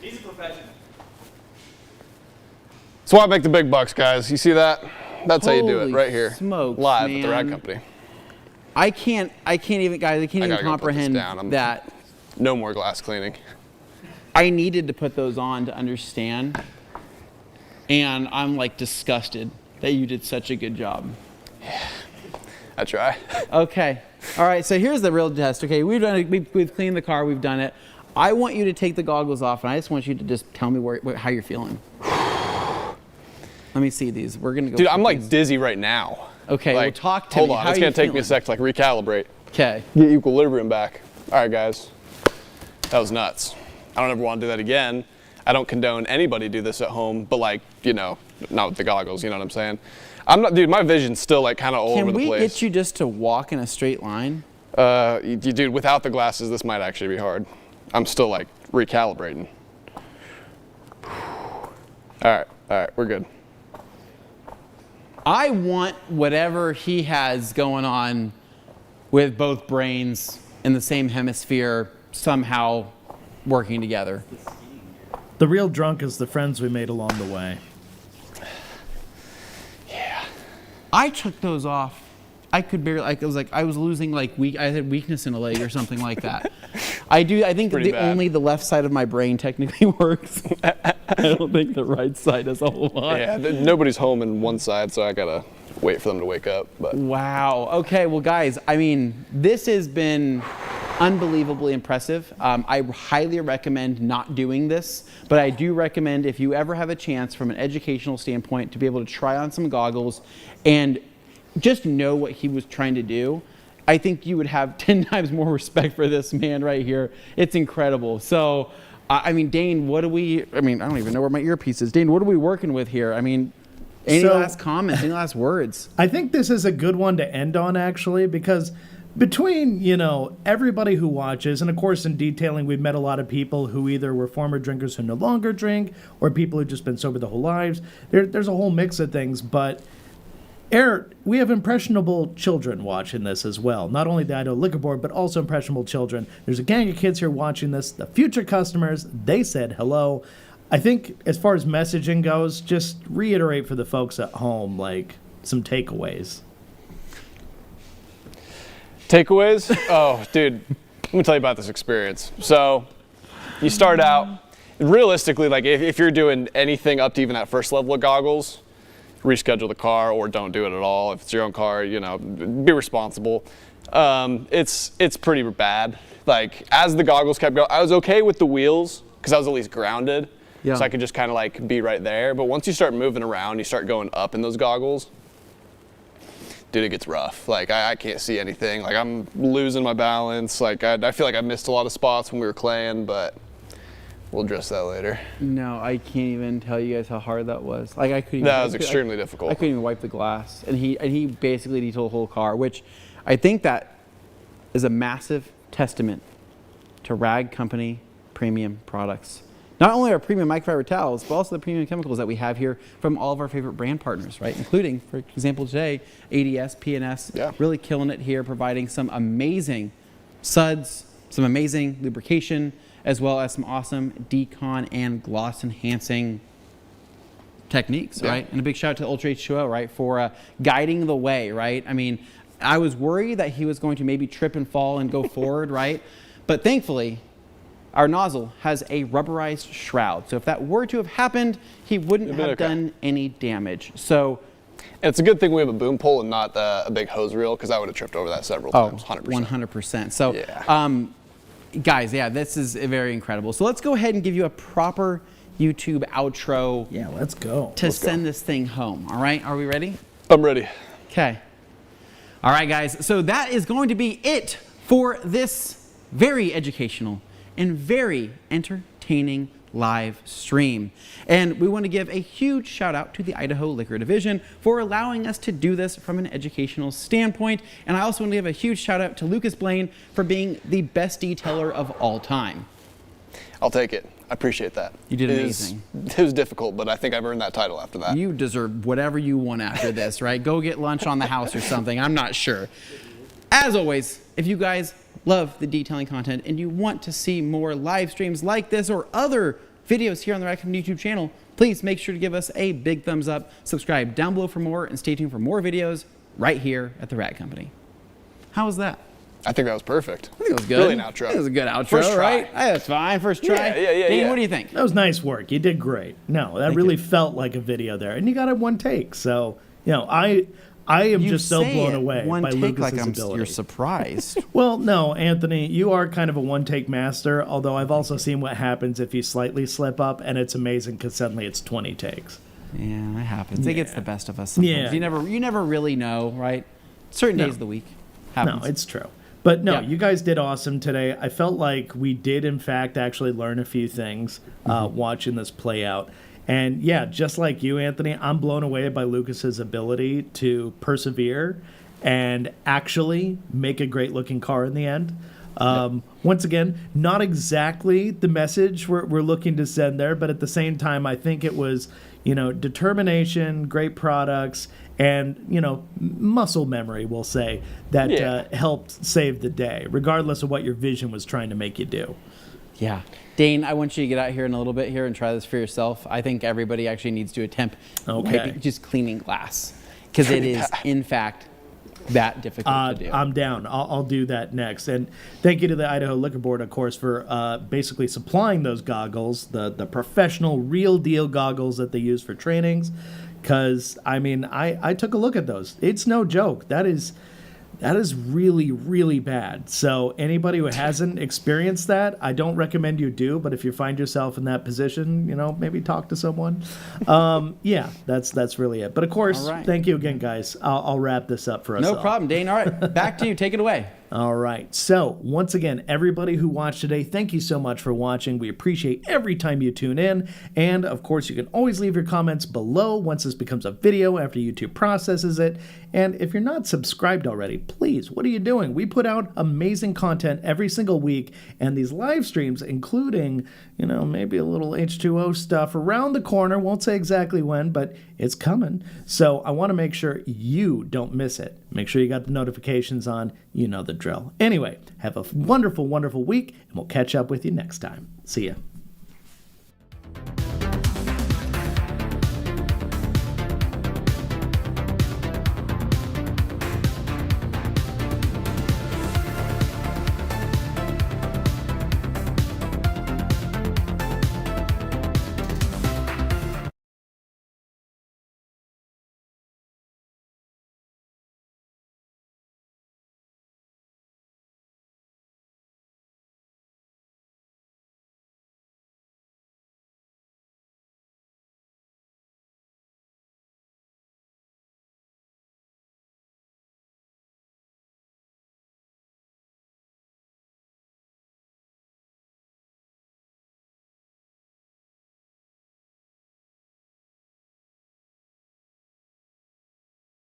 He's a professional. That's why I make the big bucks, guys. You see that? That's how you do it, Holy right here. smokes, Live at the Rag man. Company. I can't even, guys, I can't even gotta go put this comprehend down. that. No more glass cleaning. I needed to put those on to understand. And I'm like disgusted that you did such a good job. I try. Okay. All right. So here's the real test. Okay. We've done it. We've cleaned the car. We've done it. I want you to take the goggles off, and I just want you to just tell me how you're feeling. Let me see these. We're gonna go. Dude, I'm like dizzy right now. Okay. Like, Well, talk to hold me. on, How it's are gonna you take me a feeling? sec to like recalibrate. Okay. Get equilibrium back. All right, guys. That was nuts. I don't ever want to do that again. I don't condone anybody do this at home, but like, you know, not with the goggles, you know what I'm saying? I'm not, dude, my vision's still like kind of all over Can the we place. get you just to walk in a straight line? Dude, without the glasses, this might actually be hard. I'm still like recalibrating. All right, we're good. I want whatever he has going on with both brains in the same hemisphere somehow working together. The real drunk is the friends we made along the way. I took those off. I could barely. I was losing I had weakness in a leg or something like that. I think Pretty bad. only the left side of my brain technically works. I don't think the right side does a whole lot. Yeah, nobody's home in one side, so I gotta wait for them to wake up. But Wow. Okay. Well, guys, I mean, this has been unbelievably impressive. I highly recommend not doing this, but I do recommend if you ever have a chance from an educational standpoint to be able to try on some goggles and just know what he was trying to do. I think you would have 10 times more respect for this man right here. It's incredible. So, I mean, Dane, I don't even know where my earpiece is. Dane, what are we working with here? I mean, any So- last comments, any last words? I think this is a good one to end on, actually, because between, everybody who watches, and of course in detailing, we've met a lot of people who either were former drinkers who no longer drink, or people who've just been sober their whole lives. There's a whole mix of things, but we have impressionable children watching this as well. Not only the Idaho Liquor Board, but also impressionable children. There's a gang of kids here watching this. The future customers, they said hello. I think as far as messaging goes, just reiterate for the folks at home, like, some takeaways. takeaways? Oh, dude. Let me tell you about this experience. So you start out, realistically, like if you're doing anything up to even that first level of goggles, reschedule the car or don't do it at all. If it's your own car, you know, be responsible. It's pretty bad. Like as the goggles kept going, I was okay with the wheels because I was at least grounded. Yeah. So I could just kind of like be right there. But once you start moving around, you start going up in those goggles, dude, it gets rough. Like I can't see anything. Like I'm losing my balance. Like I feel like I missed a lot of spots when we were claying, but we'll address that later. No, I can't even tell you guys how hard that was. Like I couldn't. That was extremely difficult. I couldn't even wipe the glass, and he basically detailed the whole car, which I think that is a massive testament to Rag Company premium products. Not only our premium microfiber towels, but also the premium chemicals that we have here from all of our favorite brand partners, right? Including, for example, today, ADS, PNS, Yeah. really killing it here, providing some amazing suds, some amazing lubrication, as well as some awesome decon and gloss enhancing techniques, Yeah. right? And a big shout out to Ultra H2O, right, for guiding the way, right? I mean, I was worried that he was going to maybe trip and fall and go forward, right? But thankfully, our nozzle has a rubberized shroud. So if that were to have happened, he wouldn't have okay. done any damage. So, And it's a good thing we have a boom pole and not a big hose reel because I would have tripped over that several times, 100%. 100%. So, Yeah. guys, yeah, this is very incredible. So let's go ahead and give you a proper YouTube outro Yeah, let's go. to send this thing home. All right, are we ready? I'm ready. Okay. All right, guys. So that is going to be it for this very educational and very entertaining live stream. And we want to give a huge shout out to the Idaho Liquor Division for allowing us to do this from an educational standpoint. And I also want to give a huge shout out to Lucas Blaine for being the best detailer of all time. I'll take it. I appreciate that. You did It amazing. It was difficult, but I think I've earned that title after that. You deserve whatever you want after this, right? Go get lunch on the house or something. I'm not sure. As always, if you guys love the detailing content and you want to see more live streams like this or other videos here on the Rag Company YouTube channel, please make sure to give us a big thumbs up, subscribe down below for more, and stay tuned for more videos right here at the Rag Company. How was that? I think that was perfect. I think it was good. Really an outro. It was a good outro, First try. right? That's fine. First try. Yeah, Dane, yeah. what do you think? That was nice work. You did great. No, that really felt like a video there, and you got it one take. So, you know, I am You just so say blown it away one by take Lucas's like ability. you're surprised. Well, no, Anthony, you are kind of a one-take master, although I've also seen what happens if you slightly slip up, and it's amazing because suddenly it's 20 takes. Yeah, it happens. It gets the best of us sometimes. Yeah. You never really know, right? Certain days of the week happens. No, it's true. But no, Yeah. you guys did awesome today. I felt like we did, in fact, actually learn a few things watching this play out. And yeah, just like you, Anthony, I'm blown away by Lucas's ability to persevere and actually make a great looking car in the end. Once again, not exactly the message we're looking to send there, but at the same time, I think it was, you know, determination, great products, and, you know, muscle memory, we'll say, that helped save the day, regardless of what your vision was trying to make you do. Yeah. Dane, I want you to get out here in a little bit here and try this for yourself. I think everybody actually needs to attempt just cleaning glass because it is, in fact, that difficult to do. I'm down. I'll do that next. And thank you to the Idaho Liquor Board, of course, for basically supplying those goggles, the professional, real deal goggles that they use for trainings. Because, I mean, I took a look at those. It's no joke. That is really, really bad. So anybody who hasn't experienced that, I don't recommend you do. But if you find yourself in that position, you know, maybe talk to someone. Yeah, that's really it. But of course, All right. thank you again, guys. I'll wrap this up for us. No all. problem, Dane. All right, back to you. Take it away. All right. So, once again, everybody who watched today, thank you so much for watching. We appreciate every time you tune in. And, of course, you can always leave your comments below once this becomes a video after YouTube processes it. And if you're not subscribed already, please, what are you doing? We put out amazing content every single week. And these live streams, including, you know, maybe a little H2O stuff around the corner. Won't say exactly when, but it's coming. So, I want to make sure you don't miss it. Make sure you got the notifications on. You know the drill. Anyway, have a wonderful, wonderful week, and we'll catch up with you next time. See ya.